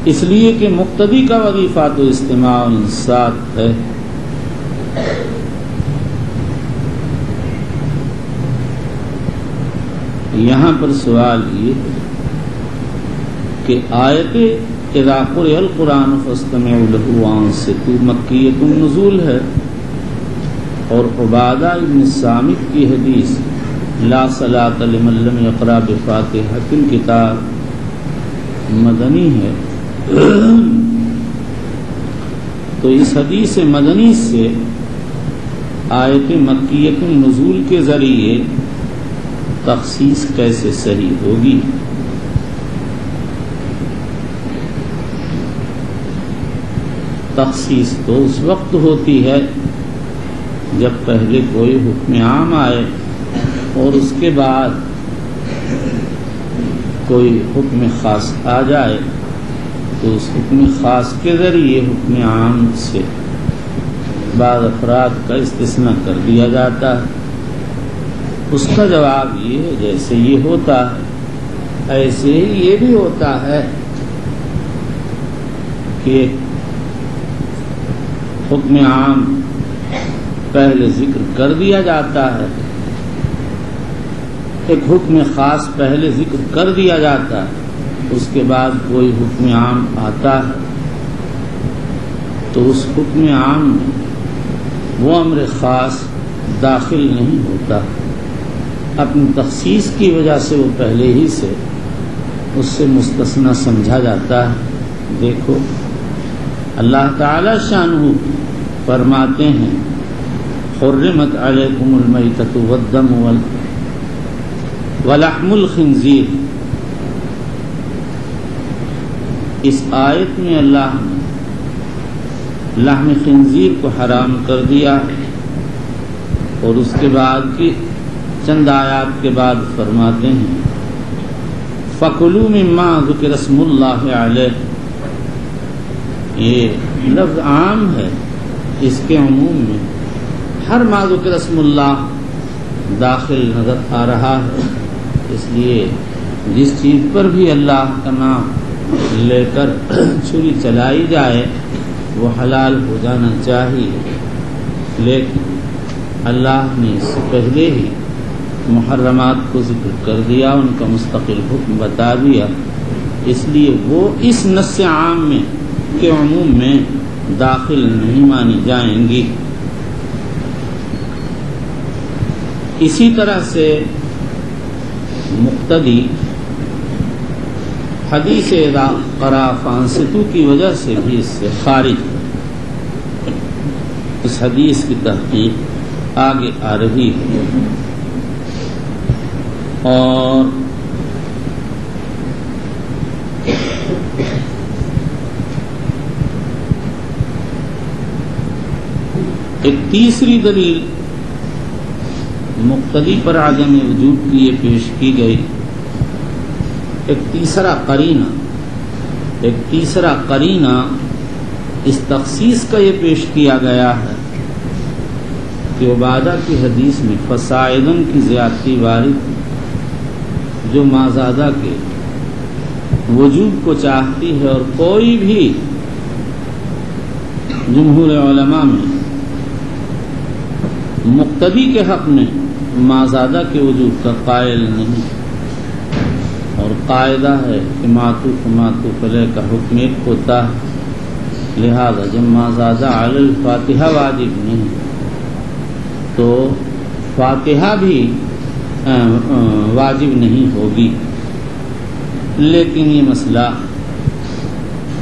اس لیے کہ مقتدی کا وظیفہ تو استماع و انصات ہے. یہاں پر سوال یہ کہ آیت اذا قرئ القرآن فاستمعوا له وانصتوا مکیۃ النزول ہے, اور عبادہ ابن صامت کی حدیث لا صلاۃ لمن لم یقرأ بفاتحۃ الکتاب مدنی ہے. تو اس حدیث مدنی سے آیت مکیۃ النزول کے ذریعے تخصیص کیسے صحیح ہوگی؟ تخصیص تو اس وقت ہوتی ہے جب پہلے کوئی حکم عام آئے اور اس کے بعد کوئی حکم خاص آ جائے تو اس حکم خاص کے ذریعے حکم عام سے بعض افراد کا استثناء کر دیا جاتا ہے. اس کا جواب یہ ہے جیسے یہ ہوتا ہے ایسے ہی یہ بھی ہوتا ہے کہ حکم عام پہلے ذکر کر دیا جاتا ہے ایک حکم خاص پہلے ذکر کر دیا جاتا ہے، اس کے بعد کوئی حکم عام آتا ہے تو اس حکم عام میں وہ امر خاص داخل نہیں ہوتا، اپنی تخصیص کی وجہ سے وہ پہلے ہی سے اس سے مستثنی سمجھا جاتا ہے۔ دیکھو اللہ تعالی شانہ فرماتے ہیں حرمت علیکم المیتۃ والدم ولحم الخنزیر، اس آیت میں اللہ نے لحم خنزیر کو حرام کر دیا، اور اس کے بعد کی چند آیات کے بعد فرماتے ہیں فَكُلُوا مِمَّا ذُكِرَ اسْمُ اللَّهِ عَلَيْهِ، یہ لفظ عام ہے، اس کے عموم میں ہر ما ذکر اسم اللہ داخل نظر آ رہا ہے، اس لیے جس چیز پر بھی اللہ کا نام لے کر چھری چلائی جائے وہ حلال ہو جانا چاہیے، لیکن اللہ نے اس سے پہلے ہی محرمات کو ذکر کر دیا، ان کا مستقل حکم بتا دیا، اس لیے وہ اس نص عام میں کے عموم میں داخل نہیں مانی جائیں گی۔ اسی طرح سے مقتدی حدیث اذا قرأ فانصتوا کی وجہ سے بھی اس سے خارج ہے، اس حدیث کی تحقیق آگے آ رہی ہے، اور ایک تیسری دلیل مقتدی پر عدم وجوب کی یہ پیش کی گئی، ایک تیسرا قرینہ اس تخصیص کا یہ پیش کیا گیا ہے کہ عبادہ کی حدیث میں فصاعدن کی زیادتی وارد جو مازادہ کے وجوب کو چاہتی ہے، اور کوئی بھی جمہور علماء میں مقتدی کے حق میں مازادہ کے وجوب کا قائل نہیں، اور قاعدہ ہے کہ معطوف علیہ کا حکم ایک ہوتا ہے، لہذا جب مازادہ علی الفاتحہ واجب نہیں تو فاتحہ بھی واجب نہیں ہوگی، لیکن یہ مسئلہ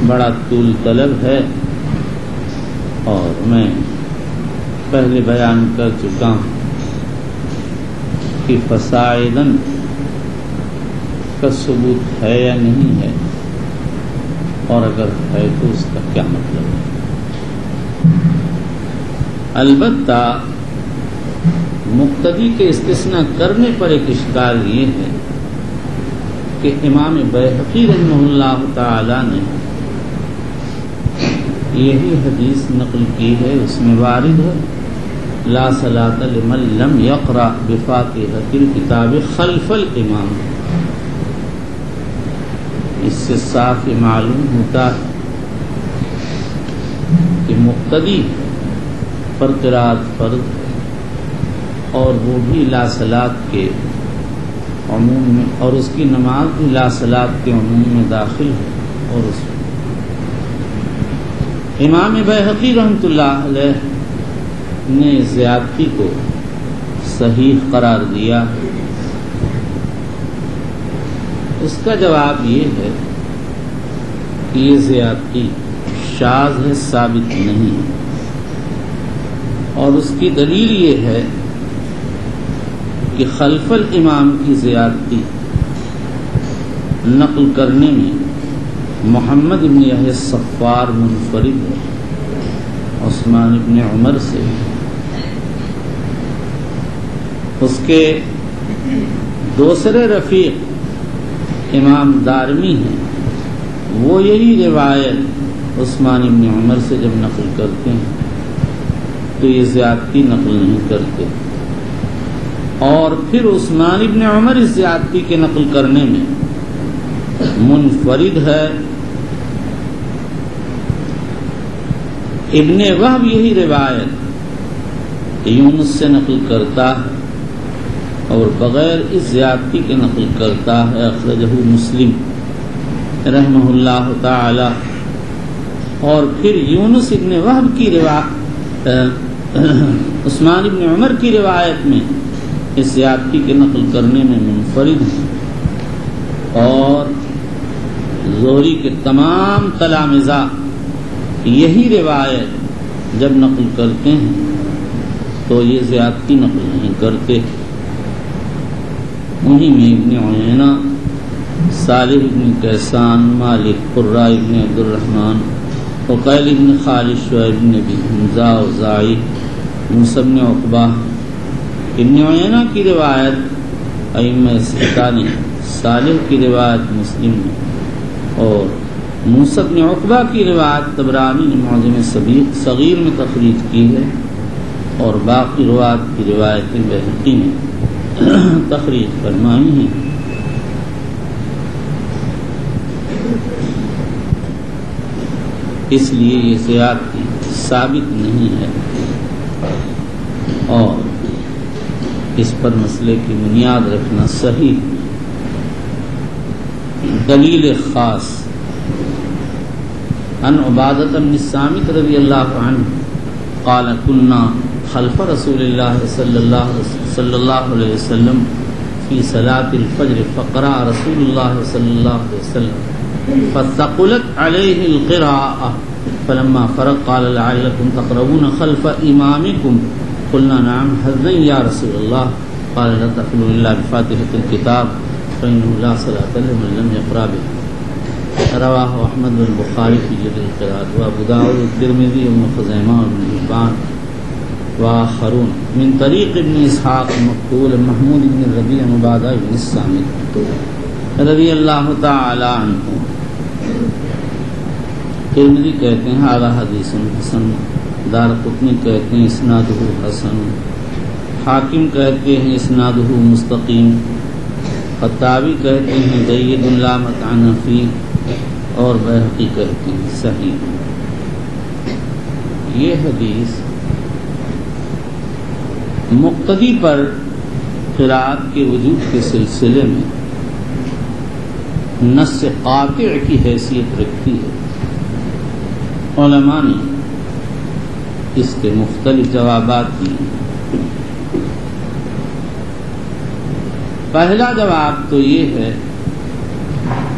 بڑا طول طلب ہے، اور میں پہلے بیان کر چکا ہوں کہ فصاعدن کا ثبوت ہے یا نہیں ہے، اور اگر ہے تو اس کا کیا مطلب ہے۔ البتہ مقتدی کے استثناء کرنے پر ایک اشکال یہ ہے کہ امام بیہقی رحمہ اللہ تعالی نے یہی حدیث نقل کی ہے، اس میں وارد ہے لا صلاۃ لمن لم یقرأ بفاتحۃ الکتاب خلف الامام، اس سے صاف یہ معلوم ہوتا ہے کہ مقتدی پر قرأت فرض ہے، اور وہ بھی لا صلاۃ کے عموم میں، اور اس کی نماز بھی لا صلاۃ کے عموم میں داخل ہے، اور اس امام بیہقی رحمۃ اللہ علیہ نے زیادتی کو صحیح قرار دیا۔ اس کا جواب یہ ہے کہ یہ زیادتی شاذ ہے، ثابت نہیں ہے، اور اس کی دلیل یہ ہے کہ خلف الامام کی زیادتی نقل کرنے میں محمد بن یحییٰ الصفار منفرد ہے عثمان بن عمر سے، اس کے دوسرے رفیق امام دارمی ہیں، وہ یہی روایت عثمان بن عمر سے جب نقل کرتے ہیں تو یہ زیادتی نقل نہیں کرتے، اور پھر عثمان بن عمر اس زیادتی کے نقل کرنے میں منفرد ہے۔ ابن وہب یہی روایت یونس سے نقل کرتا ہے، اور بغیر اس زیادتی کے نقل کرتا ہے. اخرجہ مسلم رحمہ اللہ تعالی. اور پھر یونس ابن وہب کی روایت عثمان ابن عمر کی روایت میں اس زیادتی کے نقل کرنے میں منفرد ہیں. اور زہری کے تمام تلامذہ یہی روایت جب نقل کرتے ہیں تو یہ زیادتی نقل نہیں کرتے. انہی میں ابن عیینہ، صالح ابن کیسان، مالک، قرہ ابن عبد الرحمن، عقیل ابن خالد، شعیب ابن ابی حمزہ، اوزاعی، موسیٰ ابن عقبہ. ابن عیینہ کی روایت ائمہ ستہ نے، صالح کی روایت مسلم نے، اور موسیٰ ابن عقبہ کی روایت طبرانی نے معجم صغیر میں تخریج کی ہے، اور باقی روایت کی روایتیں بہقی نے تخریج فرمائی ہیں. اس لیے یہ زیادتی ثابت نہیں ہے، اور اس پر مسئلے کی بنیاد رکھنا صحیح. دلیل خاص عن عبادۃ بن الصامت رضی اللہ عنہ قال كنا خلف رسول اللہ صلی اللہ علیہ وسلم فی صلاة الفجر فقرأ رسول اللہ صلی اللہ علیہ وسلم فثقلت علیہ القراءة فلما فرغ قال لعلكم تقرؤون خلف امامكم قلنا نعم حزنا یا رسول اللہ قال لا تقرؤوا الا بفاتحة الكتاب فإنه لا صلاة لمن لم يقرأ بها. رواہ احمد والبخاری فی جزء القراءۃ وابو داؤد والترمذی وابن خزیمہ وابن حبان وآخرون من طریق ابن اسحاق مقبول محمود بن الربیع عبادہ بن الصامت رضی اللہ تعالی عنہ. ترمذی کہتے ہیں ھذا حدیث حسن، دارقطنی کہتے ہیں اسنادہ حسن، حاکم کہتے ہیں اسنادہ مستقیم، خطابی کہتے ہیں جید لا مطعن فیہ، اور بہقی کہتے ہیں صحیح. یہ حدیث مقتدی پر قرأت کے وجوب کے سلسلے میں نص قاطع کی حیثیت رکھتی ہے. علماء نے اس کے مختلف جوابات دیے. پہلا جواب تو یہ ہے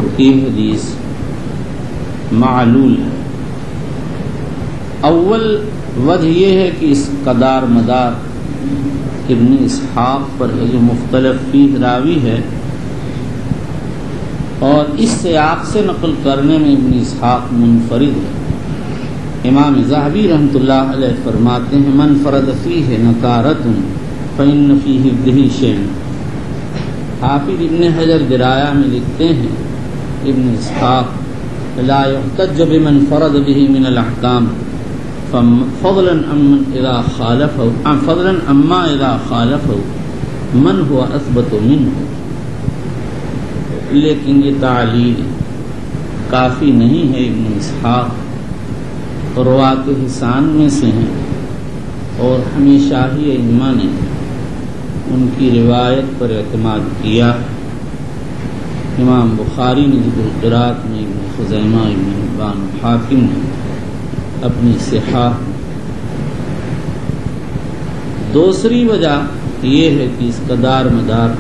کہ یہ حدیث معلول ہے. اول وجہ یہ ہے کہ اس کا دار مدار ابن اسحاق پر ہے جو مختلف فیہ راوی ہے، اور اس سیاق سے نقل کرنے میں ابن اسحاق منفرد ہے. امام ذہبی رحمۃ اللہ علیہ فرماتے ہیں من فرد فیہ نکارۃ فإن فیہ به شیء. حافظ ابن حجر درایا میں لکھتے ہیں ابن اسحاق لا يحتج بمن فرد به من الاحکام فضلا اما اذا خالفه من هو اثبت منه. لیکن یہ تعلیل کافی نہیں ہے. ابن اسحاق روات حسان میں سے ہیں، اور ہمیشہ ہی ائمہ نے ان کی روایت پر اعتماد کیا. امام بخاری نے ذکر القراءۃ میں، ابن خزیمہ، ابن حبان، حاکم نے اپنی صحاح. دوسری وجہ یہ ہے کہ اس کا دار مدار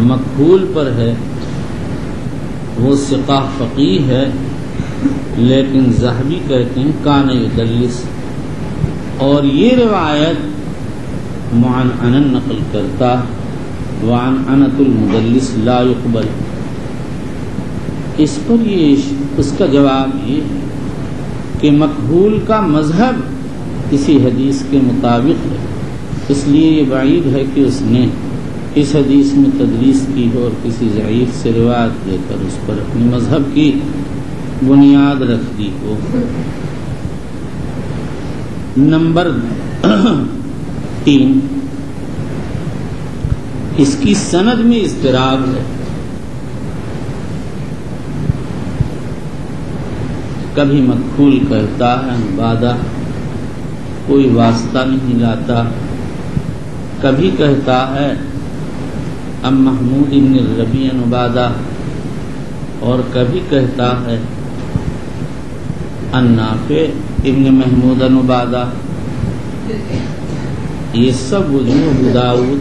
مقبول پر ہے. وہ ثقہ فقیہ ہے، لیکن ذہبی کہتے ہیں کان یدلس، اور یہ روایت معنعنا نقل کرتا، وعنعنۃ المدلس لا يقبل. اس پر اس کا جواب یہ ہے کہ مقبول کا مذہب کسی حدیث کے مطابق ہے، اس لیے یہ بعید ہے کہ اس نے اس حدیث میں تدلیس کی ہو اور کسی ضعیف سے روایت دے کر اس پر اپنے مذہب کی بنیاد رکھ دی ہو. نمبر 3، اس کی سند میں اضطراب ہے. کبھی مقبول کہتا ہے عبادہ، کوئی واسطہ نہیں لاتا. کبھی کہتا ہے ام محمود ابن الربیع عن عبادہ، اور کبھی کہتا ہے عن نافع ابن محمود عن عبادہ. یہ سب وجوہ ابو داؤد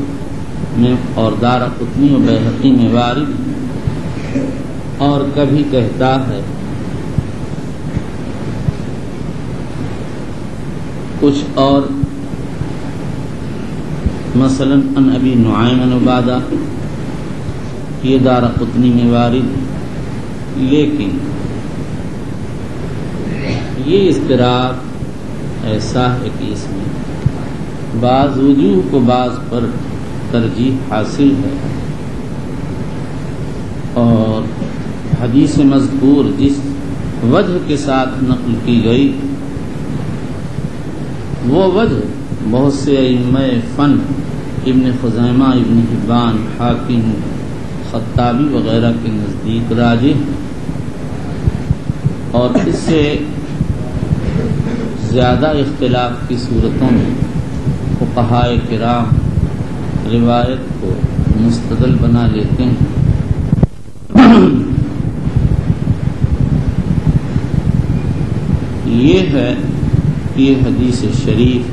میں اور دارقطنی و بیہقی میں وارد. اور کبھی کہتا ہے کچھ اور، مثلا ان ابی نعیم عن عبادہ، یہ دارقطنی میں وارد. لیکن یہ اضطراب ایسا ہے کہ اس میں بعض وجوہ کو بعض پر ترجیح حاصل ہے، اور حدیث مذکور جس وجہ کے ساتھ نقل کی گئی وہ وجہ بہت سے ائمہ فن ابن خزیمہ، ابن حبان، حاکم، خطابی وغیرہ کے نزدیک راجح، اور اس سے زیادہ اختلاف کی صورتوں میں فقہائے کرام روایت کو مستدل بنا لیتے ہیں. یہ ہے کہ یہ حدیث شریف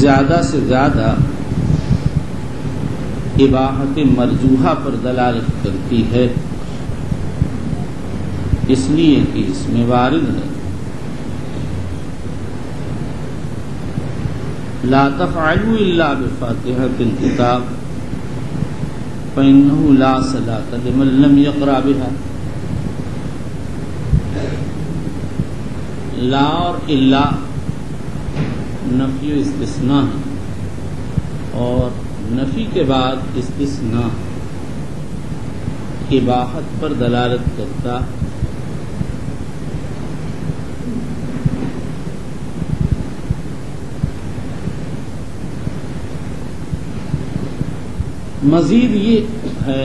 زیادہ سے زیادہ اباحت مرجوحہ پر دلالت کرتی ہے، اس لیے کہ اس میں وارد ہے لا تفعلوا الا بفاتحة الكتاب فإنه لا صلاة لمن لم يقرأ بها. لا اور الا نفی و استثناء ہے، اور نفی کے بعد استثناء اباحت پر دلالت کرتا. مزید یہ ہے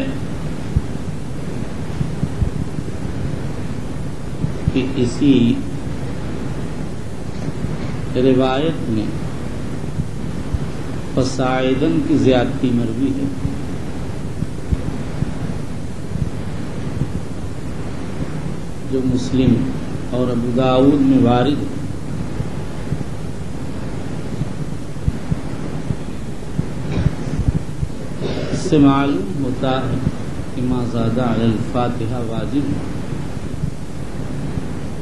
کہ اسی روایت میں فصاعدن کی زیادتی مروی ہے. جو مسلم اور ابو داؤد میں وارد ہے. اس سے معلوم ہوتا ہے کہ ما زاد علی الفاتحہ واجب ہے،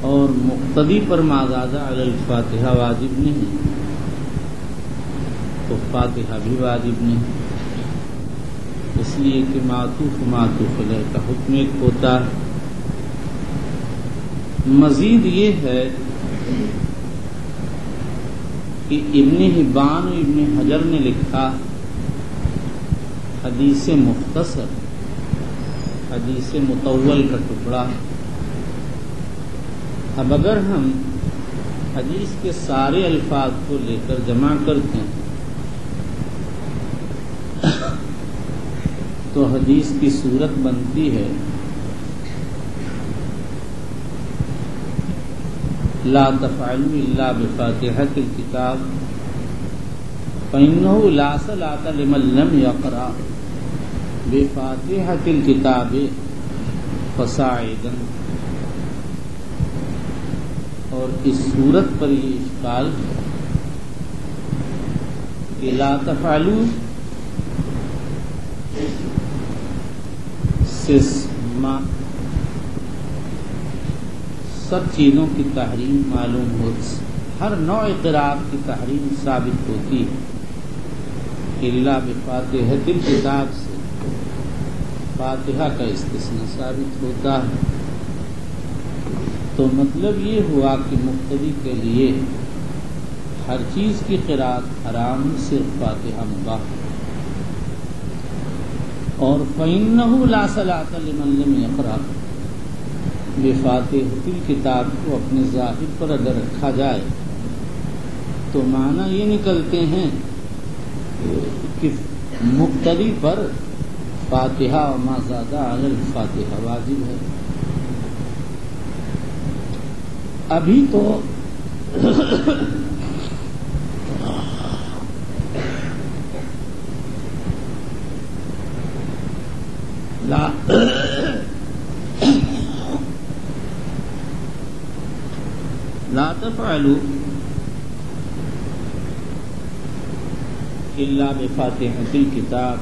اور مقتدی پر ما زاد علی الفاتحہ واجب نہیں، تو فاتحہ بھی واجب نہیں. اس لیے کہ معطوف علیہ کا حکم ایک ہوتا ہے. مزید یہ ہے کہ ابن حبان و ابن حجر نے لکھا حدیث مختصر، حدیث مطول کا ٹکڑا. اب اگر ہم حدیث کے سارے الفاظ کو لے کر جمع کرتے ہیں تو حدیث کی صورت بنتی ہے لا تفعلوا الا بفاتحة الكتاب فإنه لا صلاة لمن لم يقرأ بفاتحة الكتاب فصاعدا. اور اس صورت پر یہ اشکال ہے کہ لا تفعلوا سے سب چیزوں کی تحریم معلوم ہوتی، ہر نوع قرات کی تحریم ثابت ہوتی ہے الا بفاتحة الکتاب سے فاتحہ کا استثناء ثابت ہوتا ہے. تو مطلب یہ ہوا کہ مقتدی کے لیے ہر چیز کی قرات حرام، صرف فاتحہ مباح. اور فإنه لا صلاة لمن لم يقرأ بفاتحة الکتاب کو اپنے ظاہر پر اگر رکھا جائے تو معنی یہ نکلتے ہیں کہ مقتدی پر فاتحہ و ما زاد علی الفاتحہ واجب ہے. ابھی تو لا تفعلوا الا بفاتحۃ الکتاب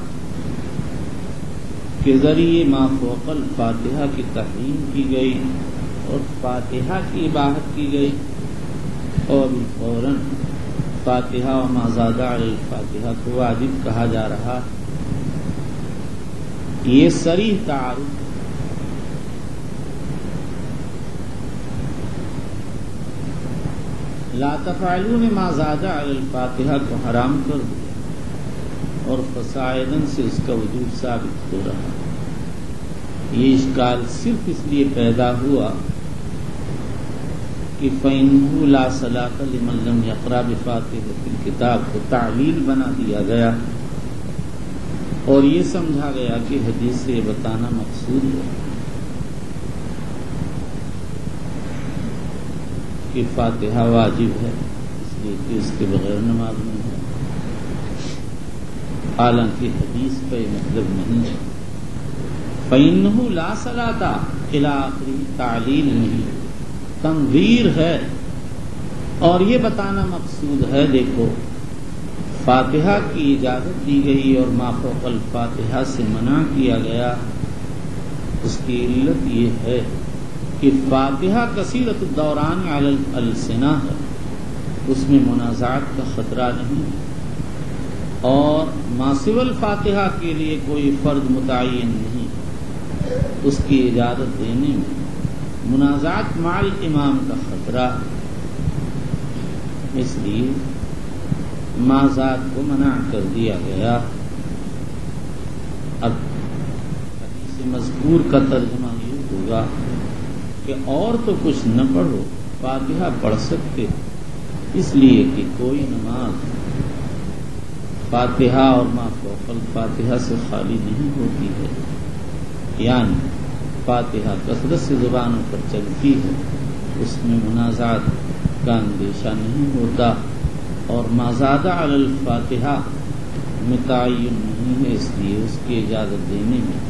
کے ذریعے ما فوق الفاتحہ کی تحریم کی گئی اور فاتحہ کی اباحت کی گئی، اور فوراً فاتحہ و ما زاد علی الفاتحہ کو واجب کہا جا رہا۔ یہ صریح تعارف لا تفعلوا نے ما زاد علی الفاتحہ کو حرام کر دیا اور فصاعداً سے اس کا وجود ثابت ہو رہا۔ یہ اشکال صرف اس لیے پیدا ہوا کہ فَإِنَّهُ لَا صَلَاةَ لِمَن لَّمْ يَقْرَأْ بِفَاتِحَةِ الْكِتَابِ کو تعلیل بنا دیا گیا اور یہ سمجھا گیا کہ حدیث سے یہ بتانا مقصود ہے کہ فاتحہ واجب ہے، اس لیے کہ اس کے بغیر نماز نہیں ہے، حالانکہ حدیث کا یہ مطلب نہیں ہے۔ فَإِنَّهُ لَا صَلَاةَ إِلَىٰ آخِرِ تعلیل نہیں، تنویر ہے اور یہ بتانا مقصود ہے۔ دیکھو فاتحہ کی اجازت دی گئی اور ما فوق الفاتحہ سے منع کیا گیا، اس کی علت یہ ہے کہ فاتحہ کثیرۃ الدوران علی الالسنہ ہے، اس میں منازعات کا خطرہ نہیں ہے، اور ما سوى الفاتحہ کے لیے کوئی فرض متعین نہیں، اس کی اجازت دینے میں منازعات مع الامام کا خطرہ، اس لیے مازاد کو منع کر دیا گیا۔ اب حدیث مذکور کا ترجمہ یہ ہوگا کہ اور تو کچھ نہ پڑھو، فاتحہ پڑھ سکتے، اس لیے کہ کوئی نماز فاتحہ اور ما فوق الفاتحہ سے خالی نہیں ہوتی ہے، یعنی فاتحہ کثرت سے زبانوں پر چلتی ہے، اس میں منازعات کا اندیشہ نہیں ہوتا، اور ما زاد علی الفاتحہ متعین نہیں ہے، اس لیے اس کی اجازت دینے میں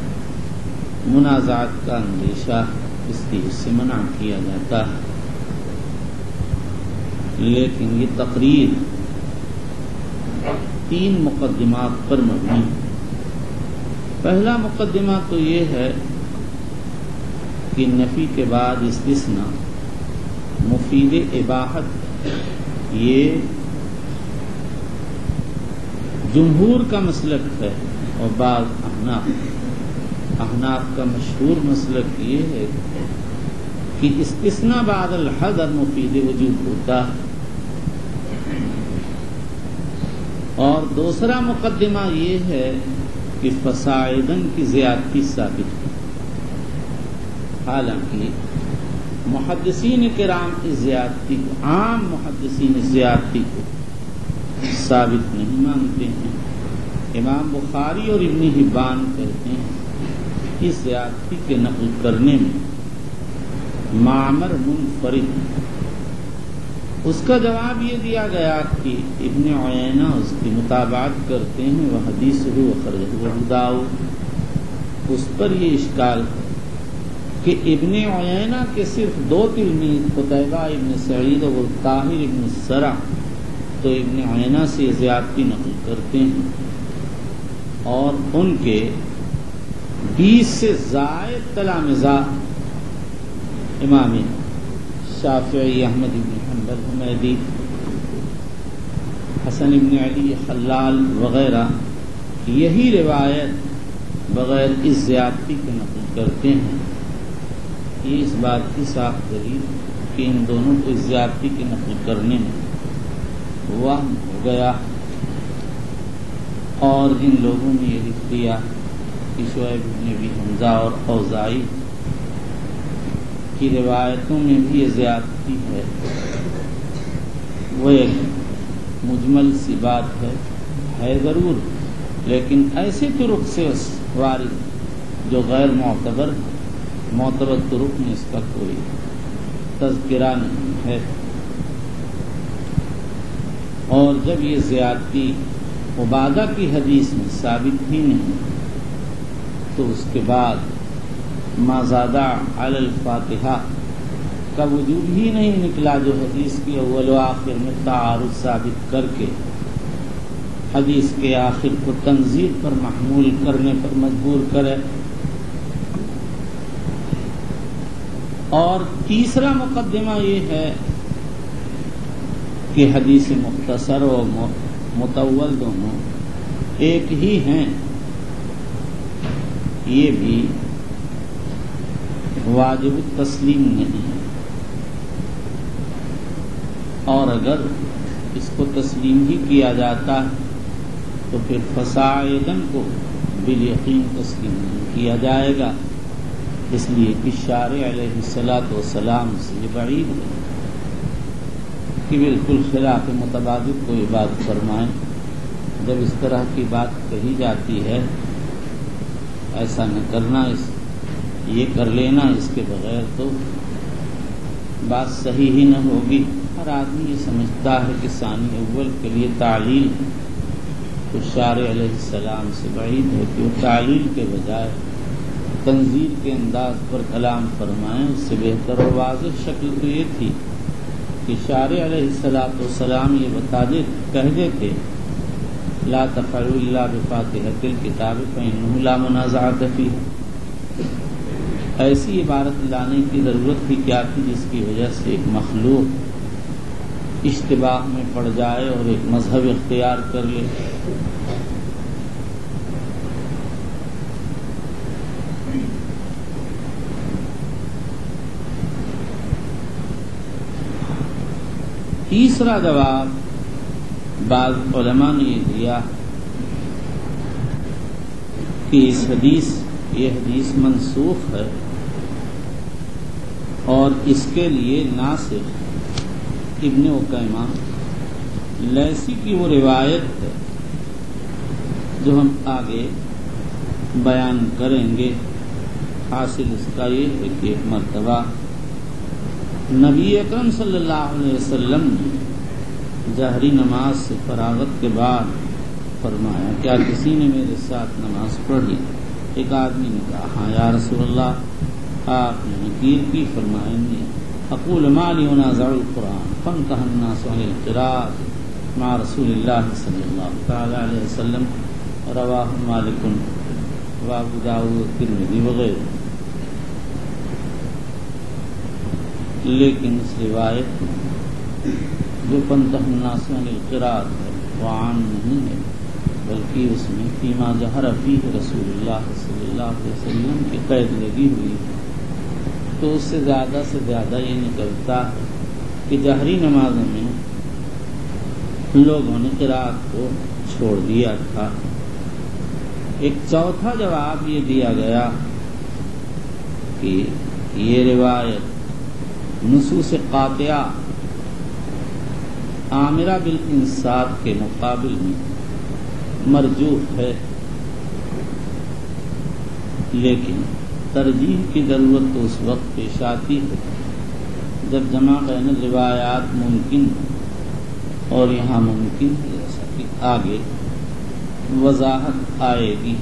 منازعات کا اندیشہ، اس لیے اس سے منع کیا جاتا ہے۔ لیکن یہ تقریر 3 مقدمات پر مبنی ہے۔ پہلا مقدمہ تو یہ ہے کہ نفی کے بعد استثناء مفید اباحت، یہ جمہور کا مسلک ہے، اور بعض احناف کا مشہور مسلک یہ ہے کہ استثناء بعد الحظر مفید وجوب ہوتا ہے۔ اور دوسرا مقدمہ یہ ہے کہ فصاعداً کی زیادتی ثابت ہے، حالانکہ محدثین کرام کی زیادتی کو، عام محدثین زیادتی کو ثابت نہیں مانتے ہیں۔ امام بخاری اور ابن حبان کہتے ہیں کہ زیادتی کے نقل کرنے میں معمر منفرد، اس کا جواب یہ دیا گیا کہ ابن عیینہ اس کی مطابقت کرتے ہیں، وہ حدیث ہو خرجہ ابو داؤد۔ اس پر یہ اشکال ہے کہ ابن عیینہ کے صرف 2 تلمیذ قتیبہ ابن سعید اور طاہر ابن سرح، تو ابن عیینہ سے زیادتی نقل کرتے ہیں، اور ان کے 20 سے زائد تلامذہ امام شافعی، احمد بن حنبل، حمیدی، حسن بن علی خلال وغیرہ یہی روایت بغیر اس زیادتی کے نقل کرتے ہیں۔ یہ اس بات کی صاف دلیل کہ ان دونوں کو اس زیادتی کے نقل کرنے میں وہم ہو گیا، اور جن لوگوں نے یہ لکھ دیا کہ شعیب بن ابی حمزہ اور اوزاعی کی روایتوں میں بھی یہ زیادتی ہے، وہ ایک مجمل سی بات ہے ضرور، لیکن ایسے طرق سے وارد جو غیر معتبر ہے، معتبر طرق میں اس کا کوئی تذکرہ نہیں ہے۔ اور جب یہ زیادتی عبادہ کی حدیث میں ثابت ہی نہیں، تو اس کے بعد ما زاد علی الفاتحہ کا وجود ہی نہیں نکلا جو حدیث کی اول و آخر میں تعارض ثابت کر کے حدیث کے آخر کو تنزیل پر محمول کرنے پر مجبور کرے. اور تیسرا مقدمہ یہ ہے کہ حدیث مختصر و مطول دونوں ایک ہی ہیں. یہ بھی واجب التسلیم نہیں ہے، اور اگر اس کو تسلیم ہی کیا جاتا ہے تو پھر فصاعدن کو بالیقین تسلیم نہیں کیا جائے گا، اس لیے کہ شارع علیہ الصلاۃ والسلام سے یہ بعید ہے کہ بالکل خلاف متبادل کوئی بات فرمائیں. جب اس طرح کی بات کہی جاتی ہے ایسا نہ کرنا، یہ کر لینا اس کے بغیر تو بات صحیح ہی نہ ہوگی. ہر آدمی یہ سمجھتا ہے کہ ثانی اول کے لیے تعلیل تو شارع علیہ السلام سے بعید ہے کہ وہ تعلیل کے بجائے تنزیل کے انداز پر کلام فرمائیں. اس سے بہتر اور واضح شکل تو یہ تھی کہ شارع علیہ السلام یہ کہہ دیتے لا تفعلوا الا بفاتحۃ الکتاب فإنه لا منازعۃ فیہ. ایسی عبارت لانے کی ضرورت بھی کیا تھی جس کی وجہ سے ایک مخلوق اشتباہ میں پڑ جائے اور ایک مذہب اختیار کر لے. تیسرا جواب بعض علماء نے یہ دیا کہ یہ حدیث منسوخ ہے اور اس کے لیے ناسخ ابن عکیمہ لیثی کی وہ روایت ہے جو ہم آگے بیان کریں گے. حاصل اس کا یہ ہے کہ ایک مرتبہ نبی اکرم صلی اللہ علیہ وسلم نے جہری نماز سے فراغت کے بعد فرمایا کیا کسی نے میرے ساتھ نماز پڑھی؟ ایک آدمی نے کہا ہاں یا رسول اللہ. آپ نے نکیر کی فرمائیں گے اقول ما لی انازع القرآن فانتهى الناس عن القراءة مع رسول اللہ صلی اللہ تعالی علیہ وسلم رواہ مالک و ابو داؤد ترمذی وغیرہ. لیکن اس روایت جو فانتهى الناس عن القراءة ہے وہ عام نہیں ہے، بلکہ اس میں فیما جہر فیہ رسول اللہ صلی اللہ علیہ وسلم کی قید لگی ہوئی ہے. تو اس سے زیادہ یہ نکلتا ہے کہ جہری نمازوں میں لوگوں نے قرات کو چھوڑ دیا تھا. ایک چوتھا جواب یہ دیا گیا کہ یہ روایت نصوص قاطعہ آمرہ بالانصات کے مقابل میں مرجوح ہے، لیکن ترجیح کی ضرورت تو اس وقت پیش آتی ہے جب جمع بین روایات ممکن اور یہاں ممکن ہے، جیسا کہ آگے وضاحت آئے گی.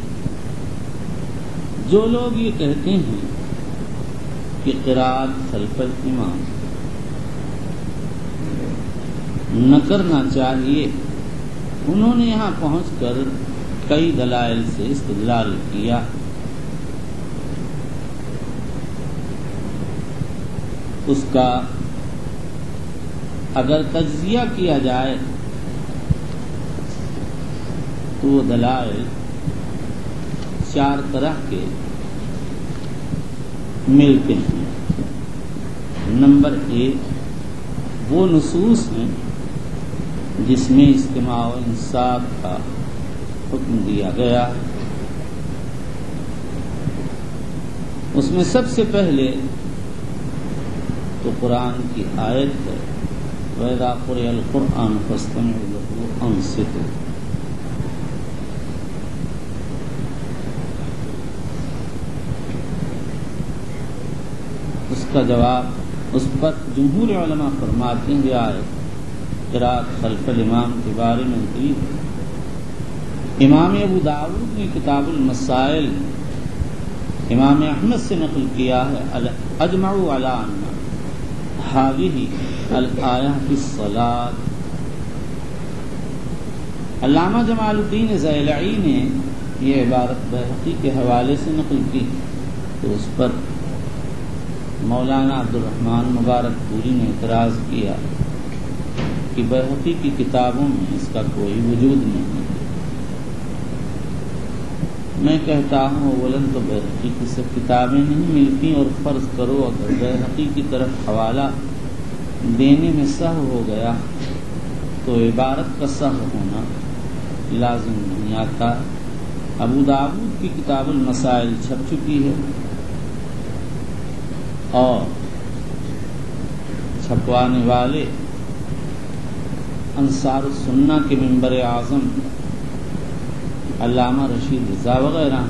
جو لوگ یہ کہتے ہیں کہ قرات خلف الامام نہ کرنا چاہیے، انہوں نے یہاں پہنچ کر کئی دلائل سے استدلال کیا. اس کا اگر تجزیہ کیا جائے تو وہ دلائل 4 طرح کے ملتے ہیں. نمبر 1 وہ نصوص ہیں جس میں اجتماع و انصات کا حکم دیا گیا. اس میں سب سے پہلے تو قرآن کی آیت ہے وَإِذَا قُرِئَ الْقُرْآنُ فَاسْتَمِعُوا لَهُ وَأَنصِتُوا. اس کا جواب اس پر جمہور علماء فرماتے ہیں یہ آیت قرات خلف الامام کے بارے میں اتری ہے. امام ابو داؤد نے کتاب المسائل امام احمد سے نقل کیا ہے اجمعوا علی ان هذه الآیہ فی الصلاۃ۔ علامہ جمال الدین ضیلعی نے یہ عبارت بیہقی کے حوالے سے نقل کی تو اس پر مولانا عبد الرحمن مبارک پوری نے اعتراض کیا کہ بیہقی کی کتابوں میں اس کا کوئی وجود نہیں۔ میں کہتا ہوں اولاً تو بیہقی کی سب کتابیں نہیں ملتی، اور فرض کرو اگر بیہقی کی طرف حوالہ دینے میں سہو ہو گیا تو عبارت کا سہو ہونا لازم نہیں آتا۔ ابو داؤد کی کتاب المسائل چھپ چکی ہے اور چھپوانے والے انصار السنہ کے ممبر اعظم علامہ رشید رضا وغیرہ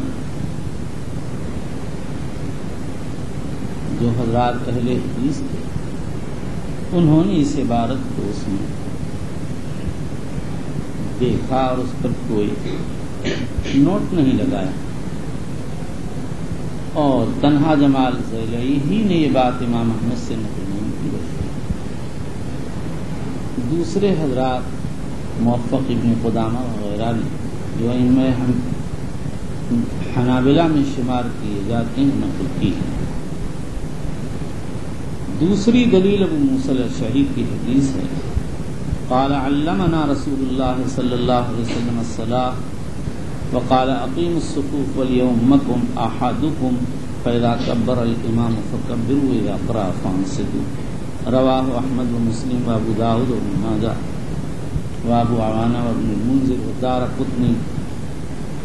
جو حضرات اہل حدیث تھے، انہوں نے اس عبارت کو اس میں دیکھا اور اس پر کوئی نوٹ نہیں لگایا، اور تنہا جمال ضیلعی ہی نے یہ بات امام احمد سے نقل نہیں کی۔ دوسرے حضرات موفق ابن قدامہ وغیرہ نے جو ائمہ حنابلہ میں شمار کیے جاتے ہیں نقل کی۔ دوسری دلیل ابو موسیٰ الاشعری کی حدیث ہے، قال علمنا رسول اللہ صلی اللہ علیہ وسلم الصلاۃ وقال اقیموا الصفوف ولیؤمکم احدکم فاذا کبر الامام فکبروا واذا قرأ فانصتوا۔ رواہ احمد ومسلم وابو داؤد وابن ماجہ وابو عوانہ وابن المنذر والدارقطنی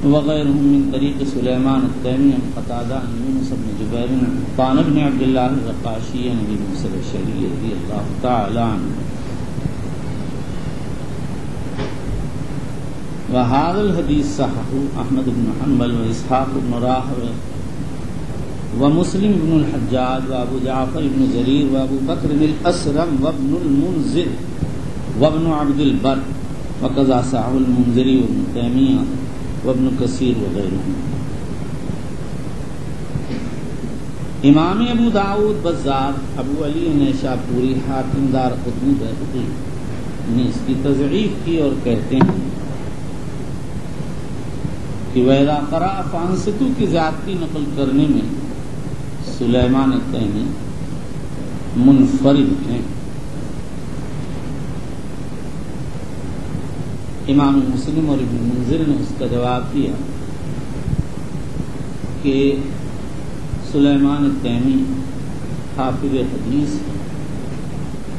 وغیرهم من طریق سلیمان التیمی عن قتادہ عن یونس بن جبیر عن ابن عبد اللہ الرقاشی عن ابی موسیٰ الاشعری رضی اللہ تعالی عنہ۔ وهذا الحديث صححه احمد بن حنبل واسحاق بن راهويه ومسلم بن الحجاج وابو جعفر بن جرير وابو بكر الاسرم وابن المنذر وابن عبد البر وكذا صححه المنذري وابن تيمية وابن كثير وغيرهم۔ امام ابو داؤد بزار ابو علی نیشاپوری حاکم دارقطنی بیہقی نے اس کی تضعیف کی اور کہتے ہیں کہ وَإِذَا قَرَأَ فَأَنصِتُوا کی زیادتی نقل کرنے میں سلیمان التیمی منفرد ہیں۔ امام مسلم اور ابن منذر نے اس کا جواب دیا کہ سلیمان التیمی حافظ حدیث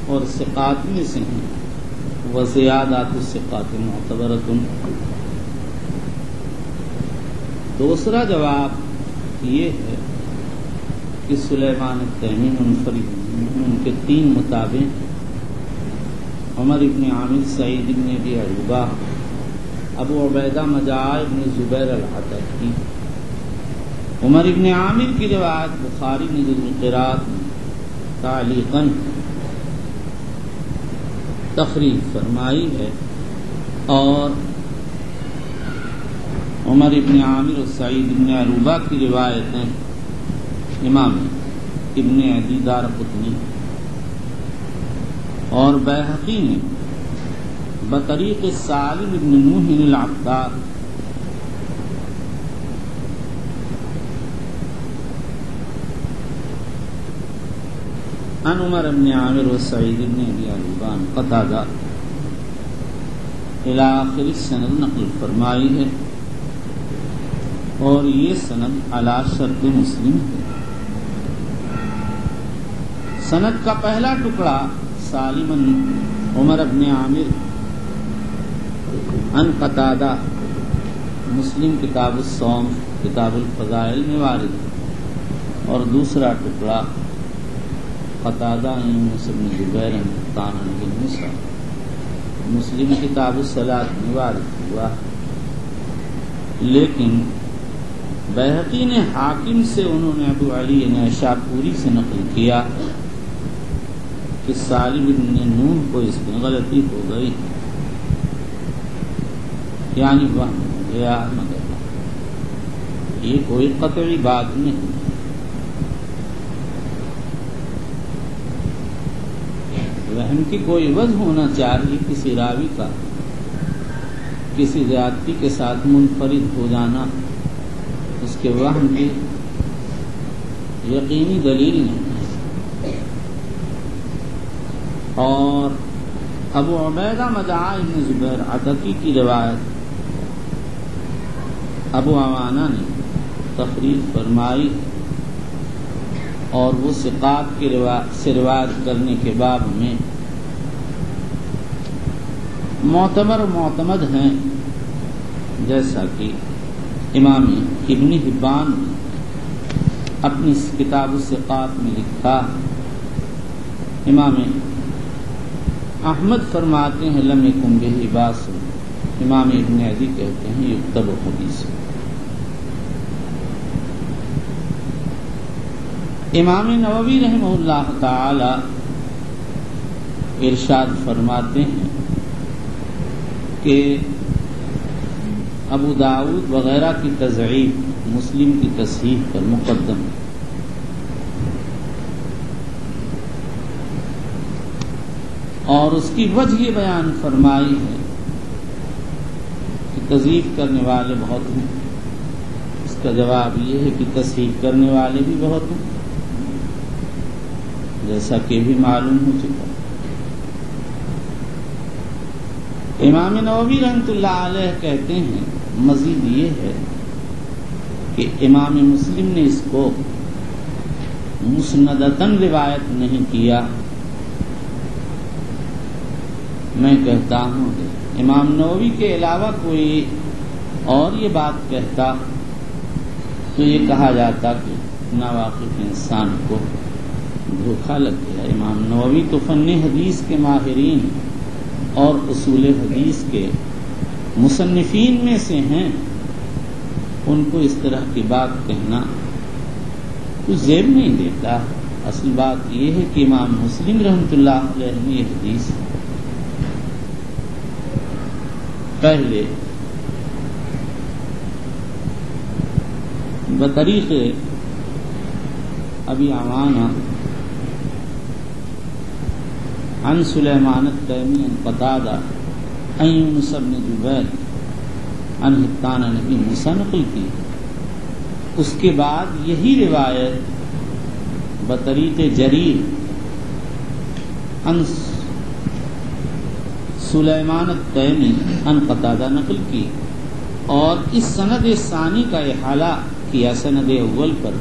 اور ثقات میں سے ہیں، وزیادات الثقات معتبرۃ۔ دوسرا جواب یہ ہے کہ سلیمان التیمی منفرد ہیں، ان کے تین متابع عمر ابن عامر، سعید ابن ابی عروبہ، ابو عبیدہ مجاع ابن زبیر العتکی۔ عمر ابن عامر کی روایت بخاری نے جزء القراءۃ میں تعلیقاً تخریج فرمائی ہے، اور عمر ابن عامر اور سعید ابن عروبہ کی روایتیں امام ابن عدی دارقطنی اور بیہقی نے بطریق سالم ابن نوح العطار عن عمر ابن عامر و سعید ابن ابی عروبہ عن قتادہ الی آخر السند نقل فرمائی ہے، اور یہ سند علی شرط مسلم ہے۔ سند کا پہلا ٹکڑا سالم عمر ابن عامر عن قتادہ مسلم کتاب الصوم کتاب الفضائل میں وارد ہے، اور دوسرا ٹکڑا قتادہ یونس بن جبیر عن قتادہ بن موسیٰ مسلم کتاب الصلاۃ میں وارد ہوا۔ لیکن بیہقی نے حاکم سے انہوں نے ابو علی نیشاپوری سے نقل کیا کہ سالم بن نوح کو اس میں غلطی ہو گئی، یعنی وہم ہو گیا، مگر یہ کوئی قطعی بات نہیں۔ وہم کی کوئی وجہ ہونا چاہیے، کسی راوی کا کسی زیادتی کے ساتھ منفرد ہو جانا اس کے وہم کی یقینی دلیل نہیں ہے۔ اور ابو عبیدہ مدعا ابن زبیر عتکی کی روایت ابو عوانہ نے تخریج فرمائی اور وہ ثقات کی سے روایت کرنے کے باب میں معتبر و معتمد ہیں، جیسا کہ امام ابن حبان نے اپنی کتاب الثقات میں لکھا۔ امام احمد فرماتے ہیں لم یکن بہ باس، امام ابن عدی کہتے ہیں یکتب حدیث۔ امام نووی رحمہ اللہ تعالی ارشاد فرماتے ہیں کہ ابو داؤد وغیرہ کی تضعیف مسلم کی تصحیح پر مقدم ہے۔ اور اس کی وجہ یہ بیان فرمائی ہے کہ تضعیف کرنے والے بہت ہیں۔ اس کا جواب یہ ہے کہ تصحیح کرنے والے بھی بہت ہیں، جیسا کہ بھی معلوم ہو چکا۔ امام نووی رحمۃ اللہ علیہ کہتے ہیں مزید یہ ہے کہ امام مسلم نے اس کو مسندتاً روایت نہیں کیا۔ میں کہتا ہوں امام نووی کے علاوہ کوئی اور یہ بات کہتا تو یہ کہا جاتا کہ ناواقف انسان کو دھوکہ لگ گیا۔ امام نووی تو فن حدیث کے ماہرین اور اصول حدیث کے مصنفین میں سے ہیں، ان کو اس طرح کی بات کہنا کچھ زیب نہیں دیتا۔ اصل بات یہ ہے کہ امام مسلم رحمۃ اللہ علیہ نے یہ حدیث پہلے بطریق ابی عوانہ عن سلیمان التیمی عن قتادہ عن یونس بن جبیر عن حتان نبی موسیٰ نقل کی۔ اس کے بعد یہی روایت بطریق جریر عن سلیمان التیمی عن قتادہ نقل کی، اور اس سند ثانی کا احالہ کیا سند اول پر،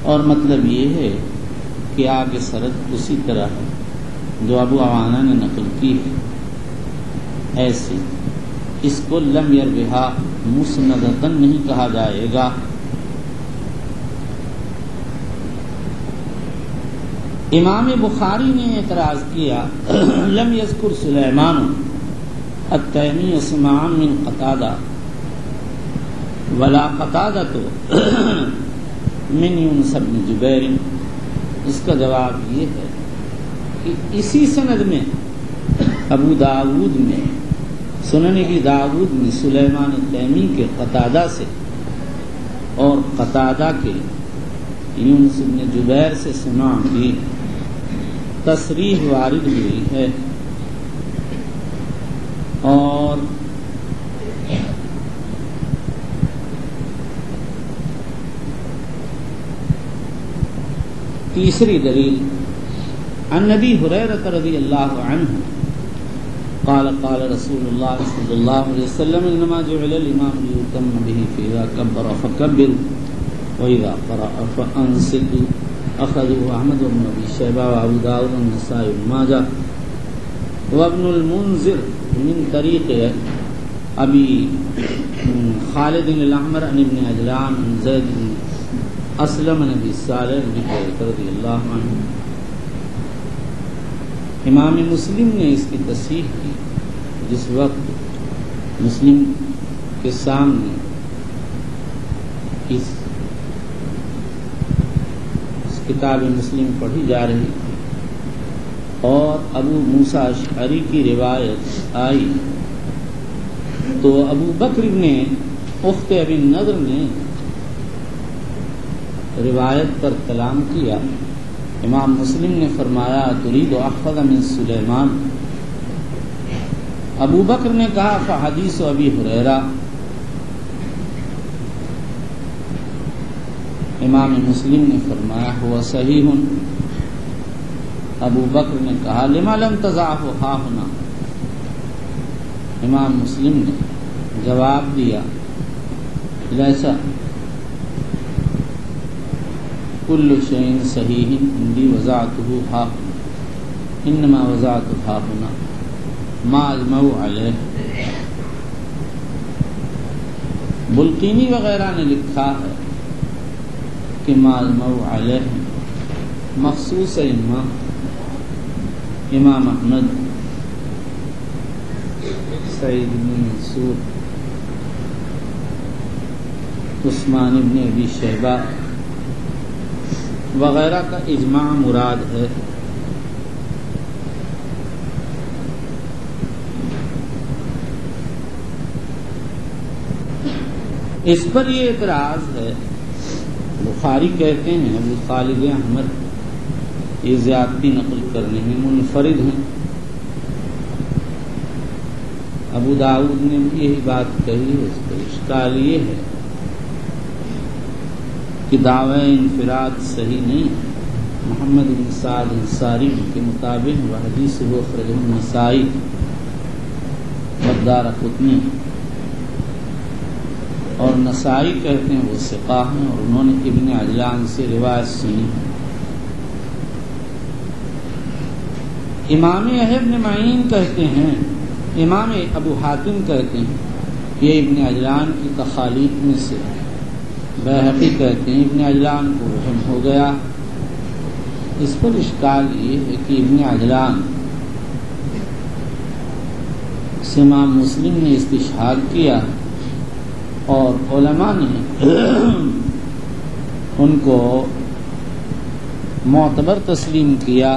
اور مطلب یہ ہے کہ آگے سند اسی طرح ہے جو ابو عوانہ نے نقل کی ہے۔ ایسی اس کو لم یروہا مسندتاً نہیں کہا جائے گا۔ امام بخاری نے اعتراض کیا لم یذکر سلیمان التیمی سماعا من قتادہ ولا قتادہ من یونس بن جبیر۔ اس کا جواب یہ ہے کہ اسی سند میں ابو داؤد میں سنن ابی داؤد میں سلیمان التیمی کے قتادہ سے اور قتادہ کے یونس بن جبیر سے سماع کی تصریح وارد ہوئی ہے، اور تیسری دلیل عن ابی ہریرہ رضی اللہ عنہ قال قال رسول اللہ صلی اللہ علیہ وسلم انما جعل الامام لیؤتم به فاذا کبر فکبروا واذا قرأ فانصتوا اخذوا احمد بن ابی شیبہ وابو داؤد والنسائی بن ماجہ وابن المنذر من طریق ابی خالد الاحمر عن ابن عجلان عن زید بن اسلم نبی صالح بن رضی اللہ عنہ۔ امام مسلم نے اس کی تصحیح کی جس وقت مسلم کے سامنے اس کتاب مسلم پڑھی جا رہی اور ابو موسیٰ اشعری کی روایت آئی تو ابو بکر نے اخت ابی نضر نے روایت پر کلام کیا۔ امام مسلم نے فرمایا تريد احفظ من سلیمان. ابو بکر نے کہا فحدیث ابی ہریرہ. امام مسلم نے فرمایا ہوا صحیح. ابو بکر نے کہا لما لم تضعه ها هنا. امام مسلم نے جواب دیا لیسا کل شیء صحیح عندي وضعته ها هنا انما وضعته ها هنا ما اجمعوا علیہ. بلقینی وغیرہ نے لکھا ہے کہ ما اجمعوا علیہ مخصوص امام احمد، سعید بن منصور، عثمان بن ابی شیبہ وغیرہ کا اجماع مراد ہے. اس پر یہ اعتراض ہے. بخاری کہتے ہیں ابو خالد احمد یہ زیادتی نقل کرنے میں منفرد ہیں. ابو داؤد نے بھی یہی بات کہی ہے. اس پر اشکال یہ ہے کہ دعوی انفراد صحیح نہیں ہے. محمد بن سعد انصاری کے مطابق وہ حدیث وہ اخرجہ النسائی والدارقطنی، اور نسائی کہتے ہیں وہ ثقہ ہیں اور انہوں نے ابن عجلان سے روایت سنی. امام ابن معین کہتے ہیں، امام ابو حاتم کہتے ہیں یہ ابن عجلان کی تخالیف میں سے. بیہقی کہتے ہیں ابن عجلان کو وہم ہو گیا. اس پر اشکال یہ ہے کہ ابن عجلان سے امام مسلم نے استشہاد کیا اور علماء نے ان کو معتبر تسلیم کیا.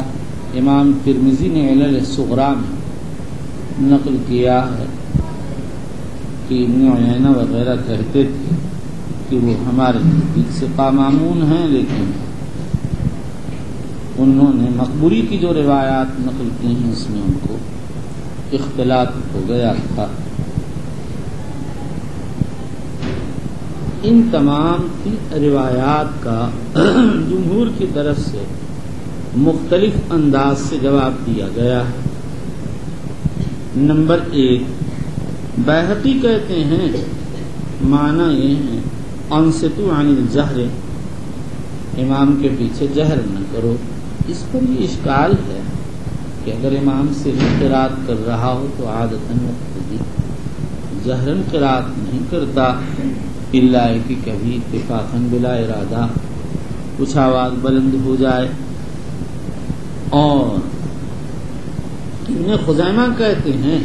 امام ترمذی نے علل الصغریٰ میں نقل کیا ہے کہ ابن عیینہ وغیرہ کہتے تھے کہ وہ ہمارے نزدیک ثقہ مامون ہیں، لیکن انہوں نے مقبولی کی جو روایات نقل کی ہیں اس میں ان کو اختلاط ہو گیا تھا. ان تمام روایات کا جمہور کی طرف سے مختلف انداز سے جواب دیا گیا ہے. نمبر 1، بیہقی کہتے ہیں معنی یہ ہے انصتوا عن الجہر، امام کے پیچھے جہر نہ کرو. اس پر یہ اشکال ہے کہ اگر امام سے قرات کر رہا ہو تو عادتاً مقتدی جہراً قرات نہیں کرتا، الا کہ کبھی اتفاقاً بلا ارادہ کچھ آواز بلند ہو جائے. اور ابن خزیمہ کہتے ہیں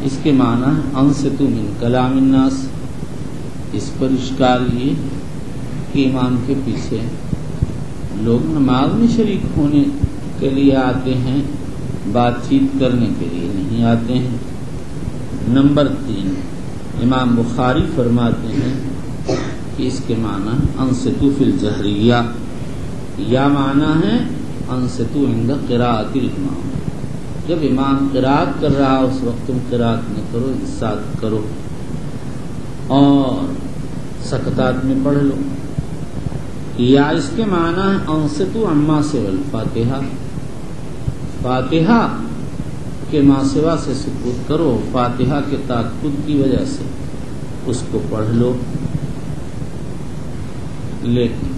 اس کے معنی انصتوا من کلام الناس. اس پر اشکال یہ کہ امام کے پیچھے لوگ نماز میں شریک ہونے کے لیے آتے ہیں، بات چیت کرنے کے لیے نہیں آتے ہیں. نمبر 3، امام بخاری فرماتے ہیں کہ اس کے معنی انصتوا فی الجہریہ، یا معنی ہے انصتوا عند قراءۃ الامام. جب امام قراءت کر رہا اس وقت تم قراءت نہ کرو، انصات کرو اور سکتات میں پڑھ لو. یا اس کے معنی ہے انصتوا عما سوى الفاتحہ، فاتحہ کے ما سوا سے سکوت کرو، فاتحہ کے تعاقب کی وجہ سے اس کو پڑھ لو. لیکن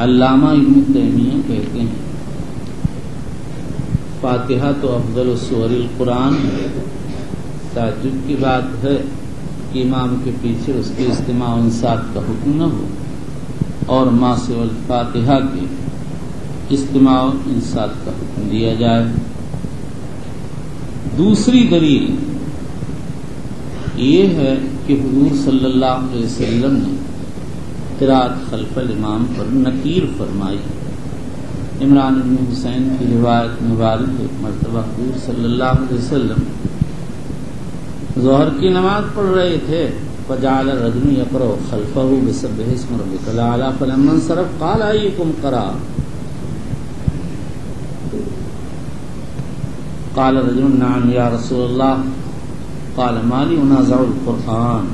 علامہ ابن تیمیہ کہتے ہیں فاتحہ تو افضل السور القرآن ہے. تعجب کی بات ہے کہ امام کے پیچھے اس کے استماع و انصات کا حکم نہ ہو اور ما سوى الفاتحہ کے استماع و انصات کا حکم دیا جائے. دوسری دلیل یہ ہے کہ حضور صلی اللہ علیہ وسلم نے قرات خلف الامام پر نکیر فرمائی. عمران بن حسین کی روایت میں وارد ایک مرتبہ حضور صلی اللہ علیہ وسلم ظہر کی نماز پڑھ رہے تھے، فجعل الرجل يقرأ خلفه بسبح اسم ربك الأعلى فلما انصرف قال أيكم قرأ. قال رجل نعم یا رسول اللہ قال ما لي انازع القرآن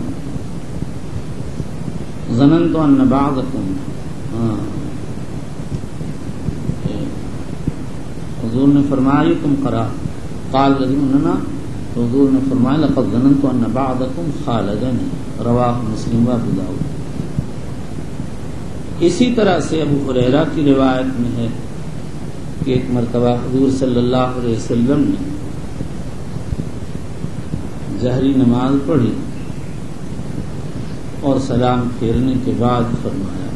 ظننت ان بعضكم حضور نے فرمایا تم قرأ قال رجل حضور نے فرمایا لقد ظننت ان بعضكم خالدني رواہ مسلم و ابو داؤد. اسی طرح سے ابو ہریرہ کی روایت میں ہے کہ ایک مرتبہ حضور صلی اللہ علیہ وسلم نے جہری نماز پڑھی اور سلام پھیرنے کے بعد فرمایا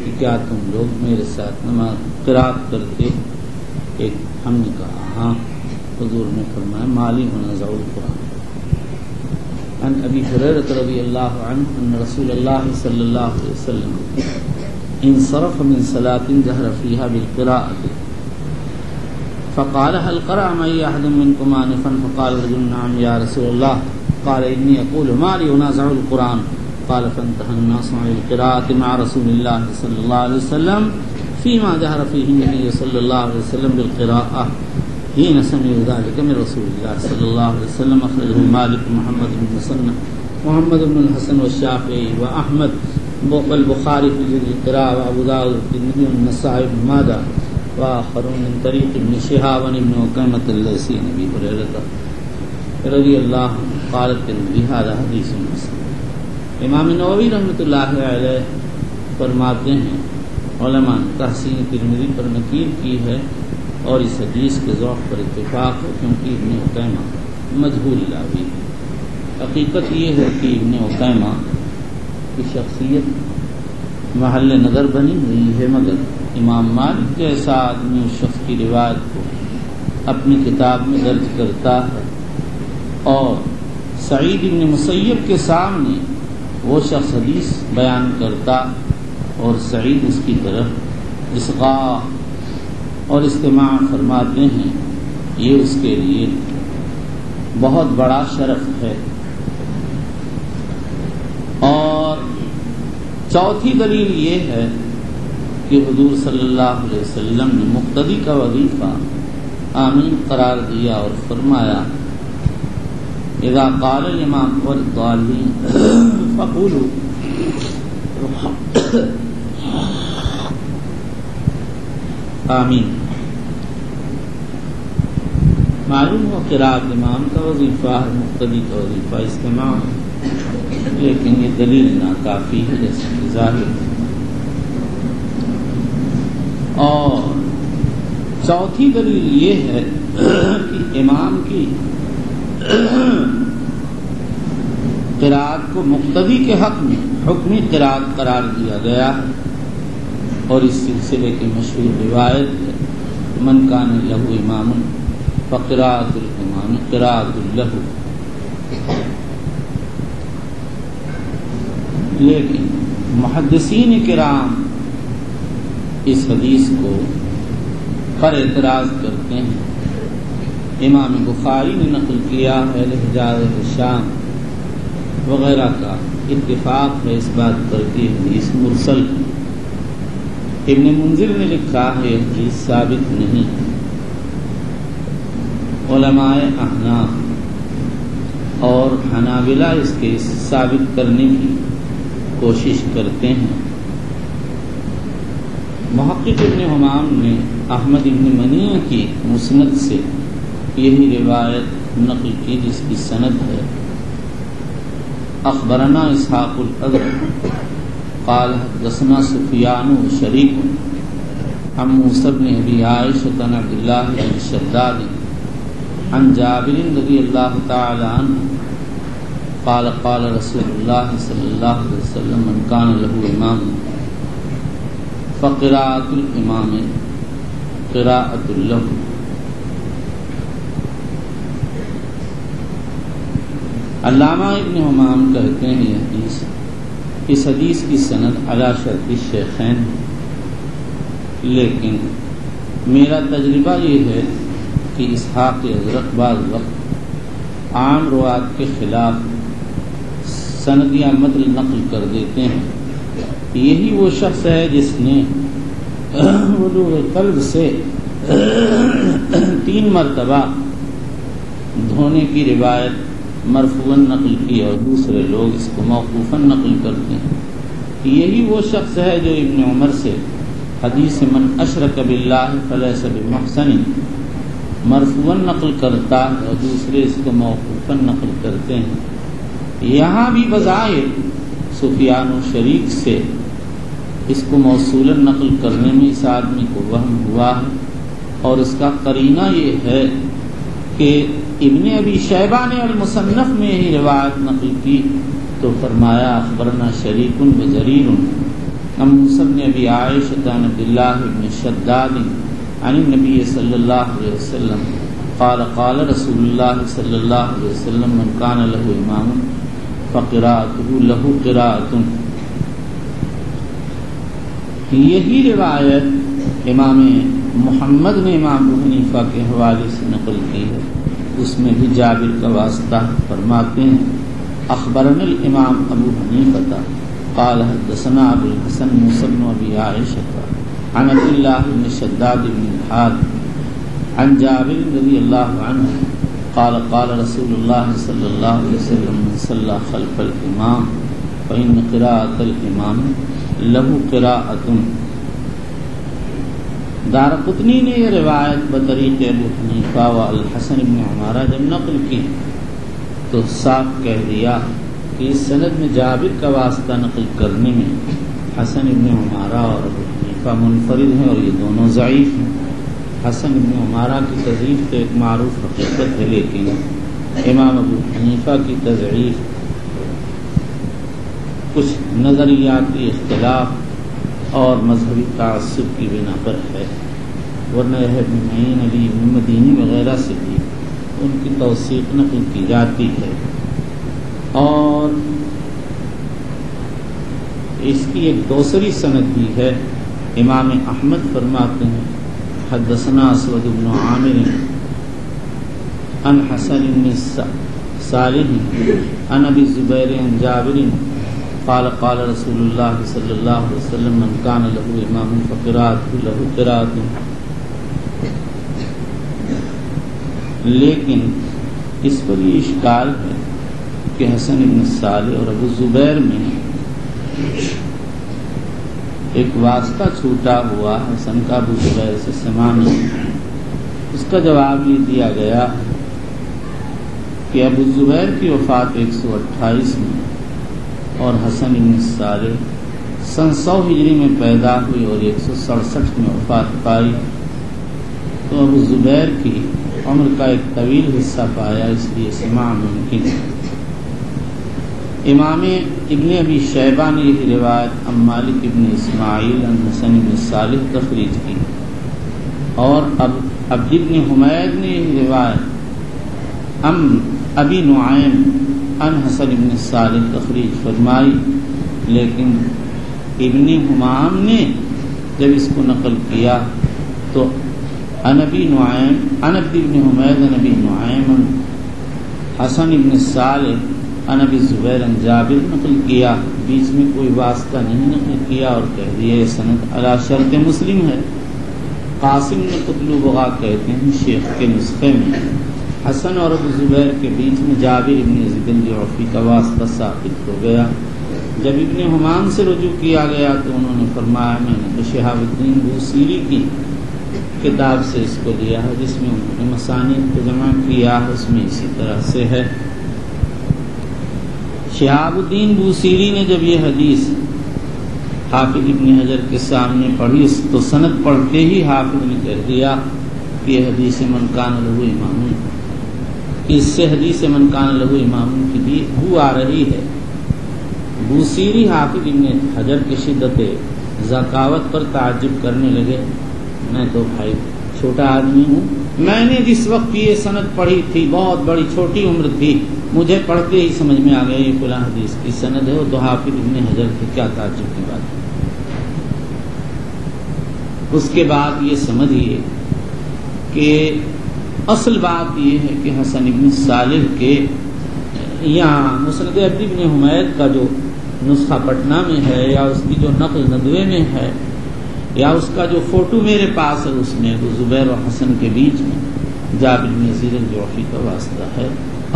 کہ کیا تم لوگ میرے ساتھ نماز قرات کرتے؟ ایک ہم نے کہا ہاں. حضور نے فرمایا مالی منازع القرآن. عن ابی ہریرہ رضی اللہ عنہ ان رسول اللہ صلی اللہ علیہ وسلم انصرف من صلاة جہر فیہا بالقراءة فقال هل قرأ معي أحد منكم آنفا فقال رجل نعم يا رسول الله قال إني أقول ما لي أنازع القرآن قال فانتهى الناس عن القراءة مع رسول الله صلى الله عليه وسلم فيما جهر فيه النبي صلى الله عليه وسلم بالقراءة حين سمعوا ذلك من رسول الله صلى الله عليه وسلم. أخرجه مالك محمد بن مسنى محمد بن الحسن والشافعي وأحمد والبخاري في جزء القراءة وأبو داود والترمذي والنسائي بن ماجه وآخرون من طریق ابن شہاب ابن عکیمۃ الليثی عن ابی ہریرہ رضی اللہ عنہ قال الترمذی هذا حدیث حسن. امام نووی رحمۃ اللہ علیہ فرماتے ہیں علماء نے تحسین ترمذی پر نقیل کی ہے اور اس حدیث کے ذوق پر اتفاق ہے کیونکہ ابن عکیمہ مجہول راوی ہے. حقیقت یہ ہے کہ ابن عکیمہ کی شخصیت محل نظر بنی ہوئی ہے مگر امام مالک جیسا آدمی اس شخص کی روایت کو اپنی کتاب میں درج کرتا ہے اور سعید بن مسیب کے سامنے وہ شخص حدیث بیان کرتا اور سعید اس کی طرف اصغاء اور استماع فرماتے ہیں، یہ اس کے لیے بہت بڑا شرف ہے. اور چوتھی دلیل یہ ہے کہ حضور صلی اللہ علیہ وسلم نے مقتدی کا وظیفہ آمین قرار دیا اور فرمایا اذا قال الامام والضالین فقولوا آمین. معلوم ہو قراءت امام کا وظیفہ ہے، مقتدی کا وظیفہ استماع، لیکن یہ دلیل ناکافی ہے جیسے کہ ظاہر. اور چوتھی دلیل یہ ہے کہ امام کی قراءت کو مقتدی کے حق میں حکمی قراءت قرار دیا گیا ہے اور اس سلسلے کی مشہور روایت ہے من کان لہ امام فقراءۃ الامام قراءۃ لہ. لیکن محدثین کرام اس حدیث کو پر اعتراض کرتے ہیں. امام بخاری نے نقل کیا ہے حجاز شام وغیرہ کا اتفاق ہے اس بات پر کہ حدیث مرسل ہے. ابن منذر نے لکھا ہے یہ حدیث ثابت نہیں. علماء احناف اور حنابلہ اس کے ثابت کرنے کی کوشش کرتے ہیں. محقق ابن حمام نے احمد ابن منیع کی مسند سے یہی روایت نقل کی جس کی سند ہے اخبرنا اسحاق الازرق قال حدثنا سفیان شریک عن موسى بن ابي عائشة عن عبد الله بن الشداد عن جابر رضي الله تعالى عنه قال قال رسول الله صلى الله عليه وسلم من كان له امام فقراءة الامام قراءة له. علامہ ابن حمام کہتے ہیں یہ حدیث اس حدیث کی سند علی شرط الشیخین، لیکن میرا تجربہ یہ ہے کہ اسحاق ازرق بعض وقت عام روات کے خلاف سند یا متن نقل کر دیتے ہیں. یہی وہ شخص ہے جس نے وضوء قلب سے 3 3 مرتبہ دھونے کی روایت مرفوعاً نقل کی اور دوسرے لوگ اس کو موقوفاً نقل کرتے ہیں. یہی وہ شخص ہے جو ابن عمر سے حدیث من اشرک باللہ فلیس بمحسن مرفوعاً نقل کرتا ہے اور دوسرے اس کو موقوفاً نقل کرتے ہیں. یہاں بھی بظاہر سفیان و شریک سے اس کو موصولاً نقل کرنے میں اس آدمی کو وہم ہوا ہے، اور اس کا قرینہ یہ ہے کہ ابن ابی شیبہ نے المصنف میں ہی روایت نقل کی تو فرمایا اخبرنا شریک و جریر عن موسیٰ بن ابی عائشہ عن عبداللہ بن شداد عن النبی صلی اللہ علیہ وسلم قال قال رسول اللہ صلی اللہ علیہ وسلم من کان له امام فقراءته له قراءۃ. یہی روایت امام محمد نے امام ابو حنیفہ کے حوالے سے نقل کی ہے. اس میں بھی جابر کا واسطہ فرماتے ہیں اخبرنا الامام ابو حنیفہ قال حدثنا ابو الحسن موسیٰ بن ابی عائشہ عن عبداللہ بن شداد بن الحارث عن جابر رضی اللہ عنہ قال قال رسول اللہ صلی اللہ علیہ وسلم من صلی خلف الامام فإن قراءة الامام له قراءة. دارقطنی نے یہ روایت بطریق ابو حنیفہ و الحسن بن عمارہ جب نقل کی تو صاف کہہ دیا کہ اس سند میں جابر کا واسطہ نقل کرنے میں حسن بن عمارہ اور ابو حنیفہ منفرد ہیں اور یہ دونوں ضعیف ہیں. حسن بن عمارہ کی تضعیف تو ایک معروف حقیقت ہے، لیکن امام ابو حنیفہ کی تضعیف کچھ نظریاتی اختلاف اور مذہبی تعصب کی بنا پر ہے، ورنہ ابن معین علی ابن مدینی وغیرہ سے بھی ان کی توثیق نقل کی جاتی ہے. اور اس کی ایک دوسری سند بھی ہے. امام احمد فرماتے ہیں حدثنا اسود بن عامر عن حسن بن صالح عن ابی الزبیر عن جابر قال قال رسول اللہ صلی اللہ علیہ وسلم من کان له امام فقراءته له قراءۃ. لیکن اس پر یہ اشکال ہے کہ حسن بن صالح اور ابو زبیر میں ایک واسطہ چھوٹا ہوا حسن کا ابو زبیر سے سماع نہیں. اس کا جواب یہ دیا گیا کہ ابو زبیر کی وفات 128 میں اور حسن بن صالح سن 100 ہجری میں پیدا ہوئی اور 167 میں وفات پائی، تو ابو زبیر کی عمر کا ایک طویل حصہ پایا، اس لیے سماع ممکن ہے. امام ابن ابی شیبہ نے یہ روایت ام مالک ابن اسماعیل عن حسن بن صالح تخریج کی، اور اب عبد ابن حمید نے یہ روایت ام ابی نعیم عن حسن بن صالح تخریج فرمائی. لیکن ابن حمام نے جب اس کو نقل کیا تو عن ابی نعیم عن عبد ابن حمید عن ابی نعیم حسن ابن صالح عن ابی زبیر عن جابر نقل کیا، بیچ میں کوئی واسطہ نہیں نقل کیا اور کہہ دیا یہ سند علی شرط مسلم ہے. قاسم نے قتل بغا کہتے ہیں شیخ کے نسخے میں حسن اور ابو زبیر کے بیچ میں جابر ابن یزید الجعفی کا واسطہ ثابت ہو گیا. جب ابن حمام سے رجوع کیا گیا تو انہوں نے فرمایا میں نے شہاب الدین بوصیری کی کتاب سے اس کو لیا ہے جس میں انہوں نے مسانید کو جمع کیا ہے، اس میں اسی طرح سے ہے. شہاب الدین بوصیری نے جب یہ حدیث حافظ ابن حجر کے سامنے پڑھی تو سند پڑھتے ہی حافظ نے کہہ دیا کہ یہ حدیث من کان لہ امام، اس سے حدیث من کان لہ امام کی بھی بو آ رہی ہے. بوصیری حافظ ابن حجر کی شدت ذکاوت پر تعجب کرنے لگے. میں تو بھائی چھوٹا آدمی ہوں، میں نے جس وقت یہ سند پڑھی تھی بہت بڑی چھوٹی عمر تھی، مجھے پڑھتے ہی سمجھ میں آ گیا یہ فلاں حدیث کی سند ہے. تو حافظ ابن حجر کی کیا تعجب کی بات ہے. اس کے بعد یہ سمجھیے کہ اصل بات یہ ہے کہ حسن ابن صالح کے یہاں مسند عبد ابن حمید کا جو نسخہ پٹنہ میں ہے یا اس کی جو نقل ندوے میں ہے یا اس کا جو فوٹو میرے پاس ہے اس میں ابو زبیر اور حسن کے بیچ میں جابر بن یزید الجعفی کا واسطہ ہے۔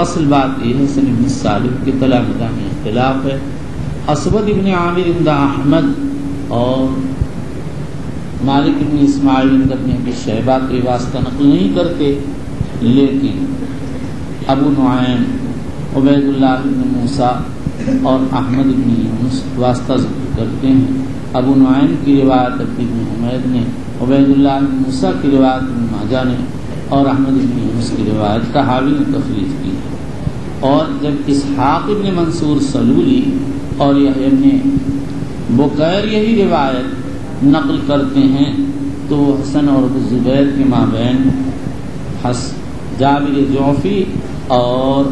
اصل بات یہ ہے حسن بن ثابت کے تلامذہ میں اختلاف ہے۔ اسود بن عامر عند احمد اور مالک بن اسماعیل عند ابن ابی شیبہ کے واسطہ نقل نہیں کرتے، لیکن ابو نعیم، عبید اللہ بن موسیٰ اور احمد بن یونس واسطہ ذکر کرتے ہیں۔ ابو نعیم کی روایت عبد بن حمید نے، عبید اللہ بن موسیٰ کی روایت ابن ماجہ نے اور احمد بن یونس کی روایت طحاوی نے تخریج کی ہے۔ اور جب اسحاق بن منصور سلولی اور یحییٰ بن بکیر یہی روایت نقل کرتے ہیں تو حسن اور ابو زبیر کے مابین جابر جعفی اور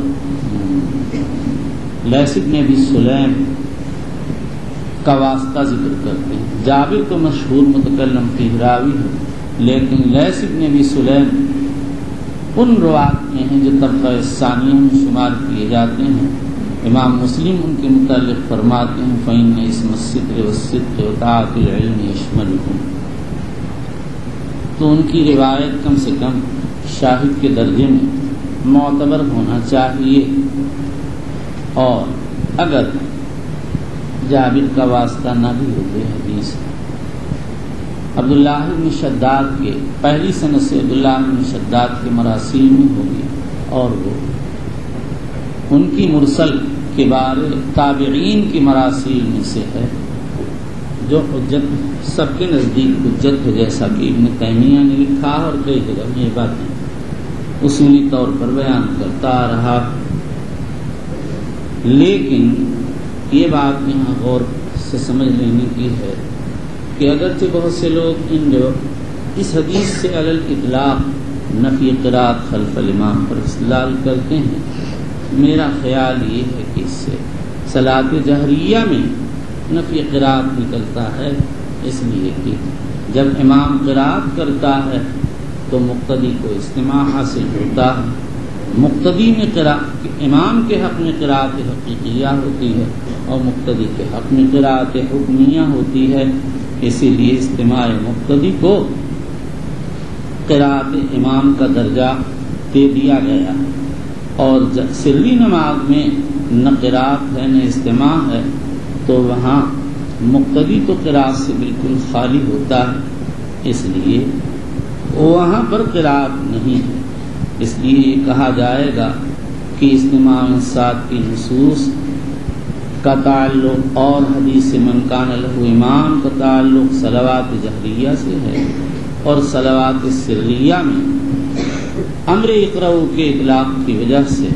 لیث بن ابی سلیم کا واسطہ ذکر کرتے ہیں۔ جابر تو مشہور متکلم فی راوی ہے، لیکن لیث بن ابی سلیم ان روات میں ہیں جو طبقہ ثانیہ میں شمار کیے جاتے ہیں۔ امام مسلم ان کے متعلق فرماتے ہیں فإن اسم الستر والصدق وطاعت العلم یشملهم، تو ان کی روایت کم سے کم شاہد کے درجے میں معتبر ہونا چاہیے، اور اگر جابر کا واسطہ نہ بھی ہوتے حدیث عبداللہ بن شداد کے پہلی سند سے عبداللہ بن شداد کے مراسیل میں ہوگی، اور وہ ان کی مرسل کے بارے تابعین کی مراسیل میں سے ہے جو حجت سب کے نزدیک حجت ہے، جیسا کہ ابن تیمیہ نے لکھا اور کئی جگہ میں یہ باتیں اصولی طور پر بیان کرتا آ رہا۔ لیکن یہ بات یہاں غور سے سمجھ لینے کی ہے کہ اگرچہ بہت سے لوگ اس حدیث سے علی الاطلاق نفی قرات خلف الامام پر استدلال کرتے ہیں، میرا خیال یہ ہے کہ اس سے صلاۃ جہریہ میں نفی قرات نکلتا ہے، اس لیے کہ جب امام قرات کرتا ہے تو مقتدی کو استماع حاصل ہوتا ہے۔ مقتدی میں امام کے حق میں قرات حقیقیہ ہوتی ہے اور مقتدی کے حق میں قرات حکمیہ ہوتی ہے، اسی لیے استماع مقتدی کو قرات امام کا درجہ دے دیا گیا ہے۔ اور سری نماز میں نہ قرات ہے نہ استماع ہے تو وہاں مقتدی تو قرات سے بالکل خالی ہوتا ہے، اس لیے وہاں پر قرات نہیں ہے۔ اس لیے یہ کہا جائے گا کہ استماع ساتھ کی نصوص کا تعلق اور حدیث من کان لہ امام کا تعلق صلوات جہریہ سے ہے، اور صلوات سریہ میں امر اقرؤ کے اطلاق کی وجہ سے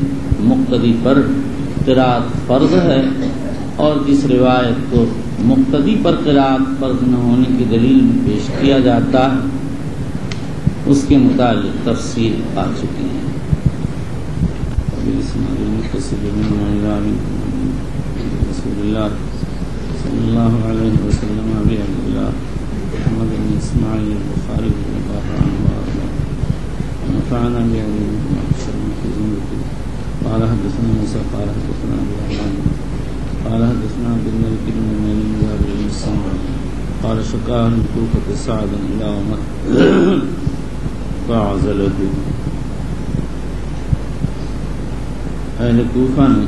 مقتدی پر قرات فرض ہے، اور جس روایت کو مقتدی پر قرات فرض نہ ہونے کی دلیل میں پیش کیا جاتا ہے اس کے متعلق تفصیل آ چکی ہے۔ رسول اللہ صلی اللہ علیہ وسلم ابی عبداللہ محمد بن اسماعیل البخاری رضی اللہ عنہ وارضاه ونفعنا بعلومه وأبشرنا في زمرته قال حدثنا موسى قال حدثنا أبو الرحمن قال حدثنا عبد الملك بن مالك جابر بن سمرة قال شكا أهل الكوفة سعدا إلى عمر فعزله، اہل کوفہ نے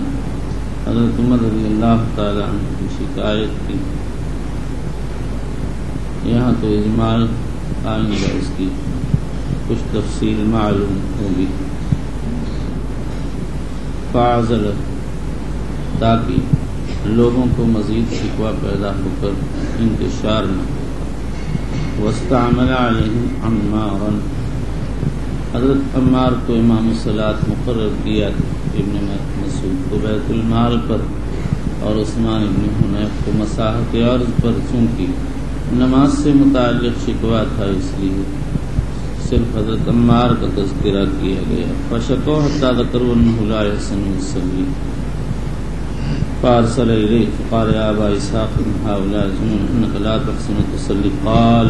حضرت عمر رضی اللہ تعالی عنہ کی شکایت کی۔ یہاں تو اجمال آئیں گا، اس کی کچھ تفصیل معلوم ہوگی۔ فعزله، تاکہ لوگوں کو مزید شکوہ پیدا ہو کر انتشار نہ ہو۔ واستعمل علیہم عمارا، حضرت عمار کو امام الصلاۃ مقرر کیا ابن مسعود کو بیت المال پر اور عثمان ابن حنیف کو مساحت عرض پر، چونکہ نماز سے متعلق شکوہ تھا اس لیے صرف حضرت عمار کا تذکرہ کیا گیا۔ فشکوا حتی ذکروا انہ لا یحسن یصلی فارسل الیہ فقال یا ابا اسحاق هؤلاء يزعمون انک لا تحسن تصلی قال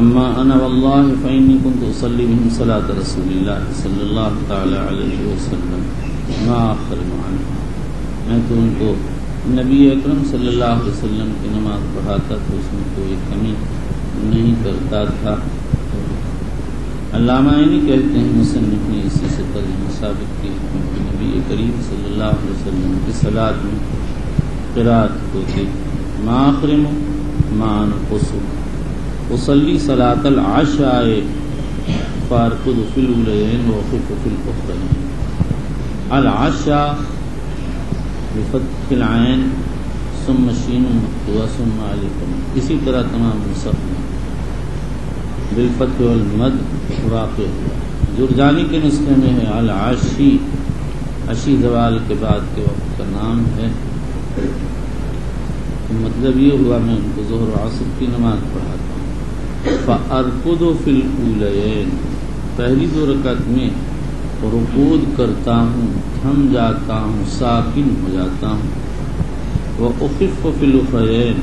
اما انا والله فإني كنت اصلي بهم صلاة رسول الله صلی اللہ تعالی علیہ وسلم ما اخرم عنها، میں تو ان کو نبی اکرم صلی اللہ علیہ وسلم کی نماز پڑھاتا تو اس میں کوئی کمی نہیں کرتا تھا۔ علامہ عینی کہتے ہیں مصنف نے اسی سے ترجمہ ثابت کی کیونکہ نبی کریم صلی اللہ علیہ وسلم کی صلاۃ میں قرات ہوتی ما اخرم ما انقص اصلی صلاۃ العشاء فارقد فی الاولین وخف فی الاخرین العشاء بفتح العین ثم شین مقطوعہ ثم الف اسی طرح تمام نسخ میں بالفتح والمد واقع ہوا. جرجانی کے نسخے میں ہے العشی، عشی زوال کے بعد کے وقت کا نام ہے. مطلب یہ ہوا میں ان کو ظہر و عصر کی نماز پڑھاتا ہوں. فارقد فی الاولین، پہلی 2 رکعت میں رکوع کرتا ہوں، تھم جاتا ہوں، ساکن ہو جاتا ہوں. واخف فی الاخرین،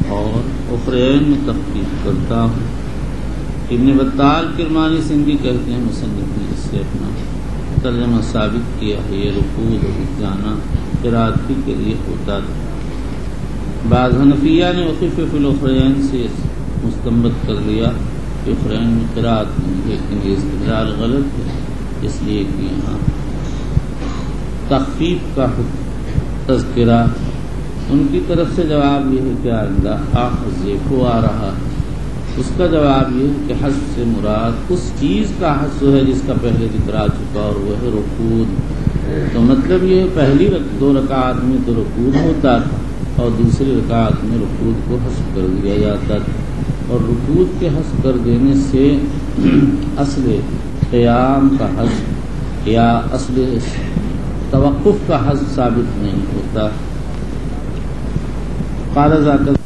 اور اخرین میں تخفیف کرتا ہوں. ابن بطال کرمانی سندھی کہتے ہیں مصنف نے اس سے اپنا ترجمہ ثابت کیا ہے یہ رکوع اور جانا قرات کے لیے ہوتا تھا. بعض حنفیہ نے وقف فی الاخرین سے مستنبط کر لیا کہ اخرین میں قرات نہیں، لیکن یہ استدلال غلط ہے، اس لیے کہ یہاں تخفیف کا تذکرہ. ان کی طرف سے جواب یہ ہے کہ آئندہ حذف آ رہا ہے. اس کا جواب یہ ہے کہ حذف سے مراد اس چیز کا حذف ہے جس کا پہلے ذکر آ چکا اور وہ ہے رکوع. تو مطلب یہ پہلی 2 رکعات میں تو رکوع ہوتا تھا اور دوسری رکعت میں رکوع کو حذف کر دیا جاتا تھا، اور رکوع کے حذف کر دینے سے اصل قیام کا حذف یا اصل توقف کا حذف ثابت نہیں ہوتا. قال ذاکر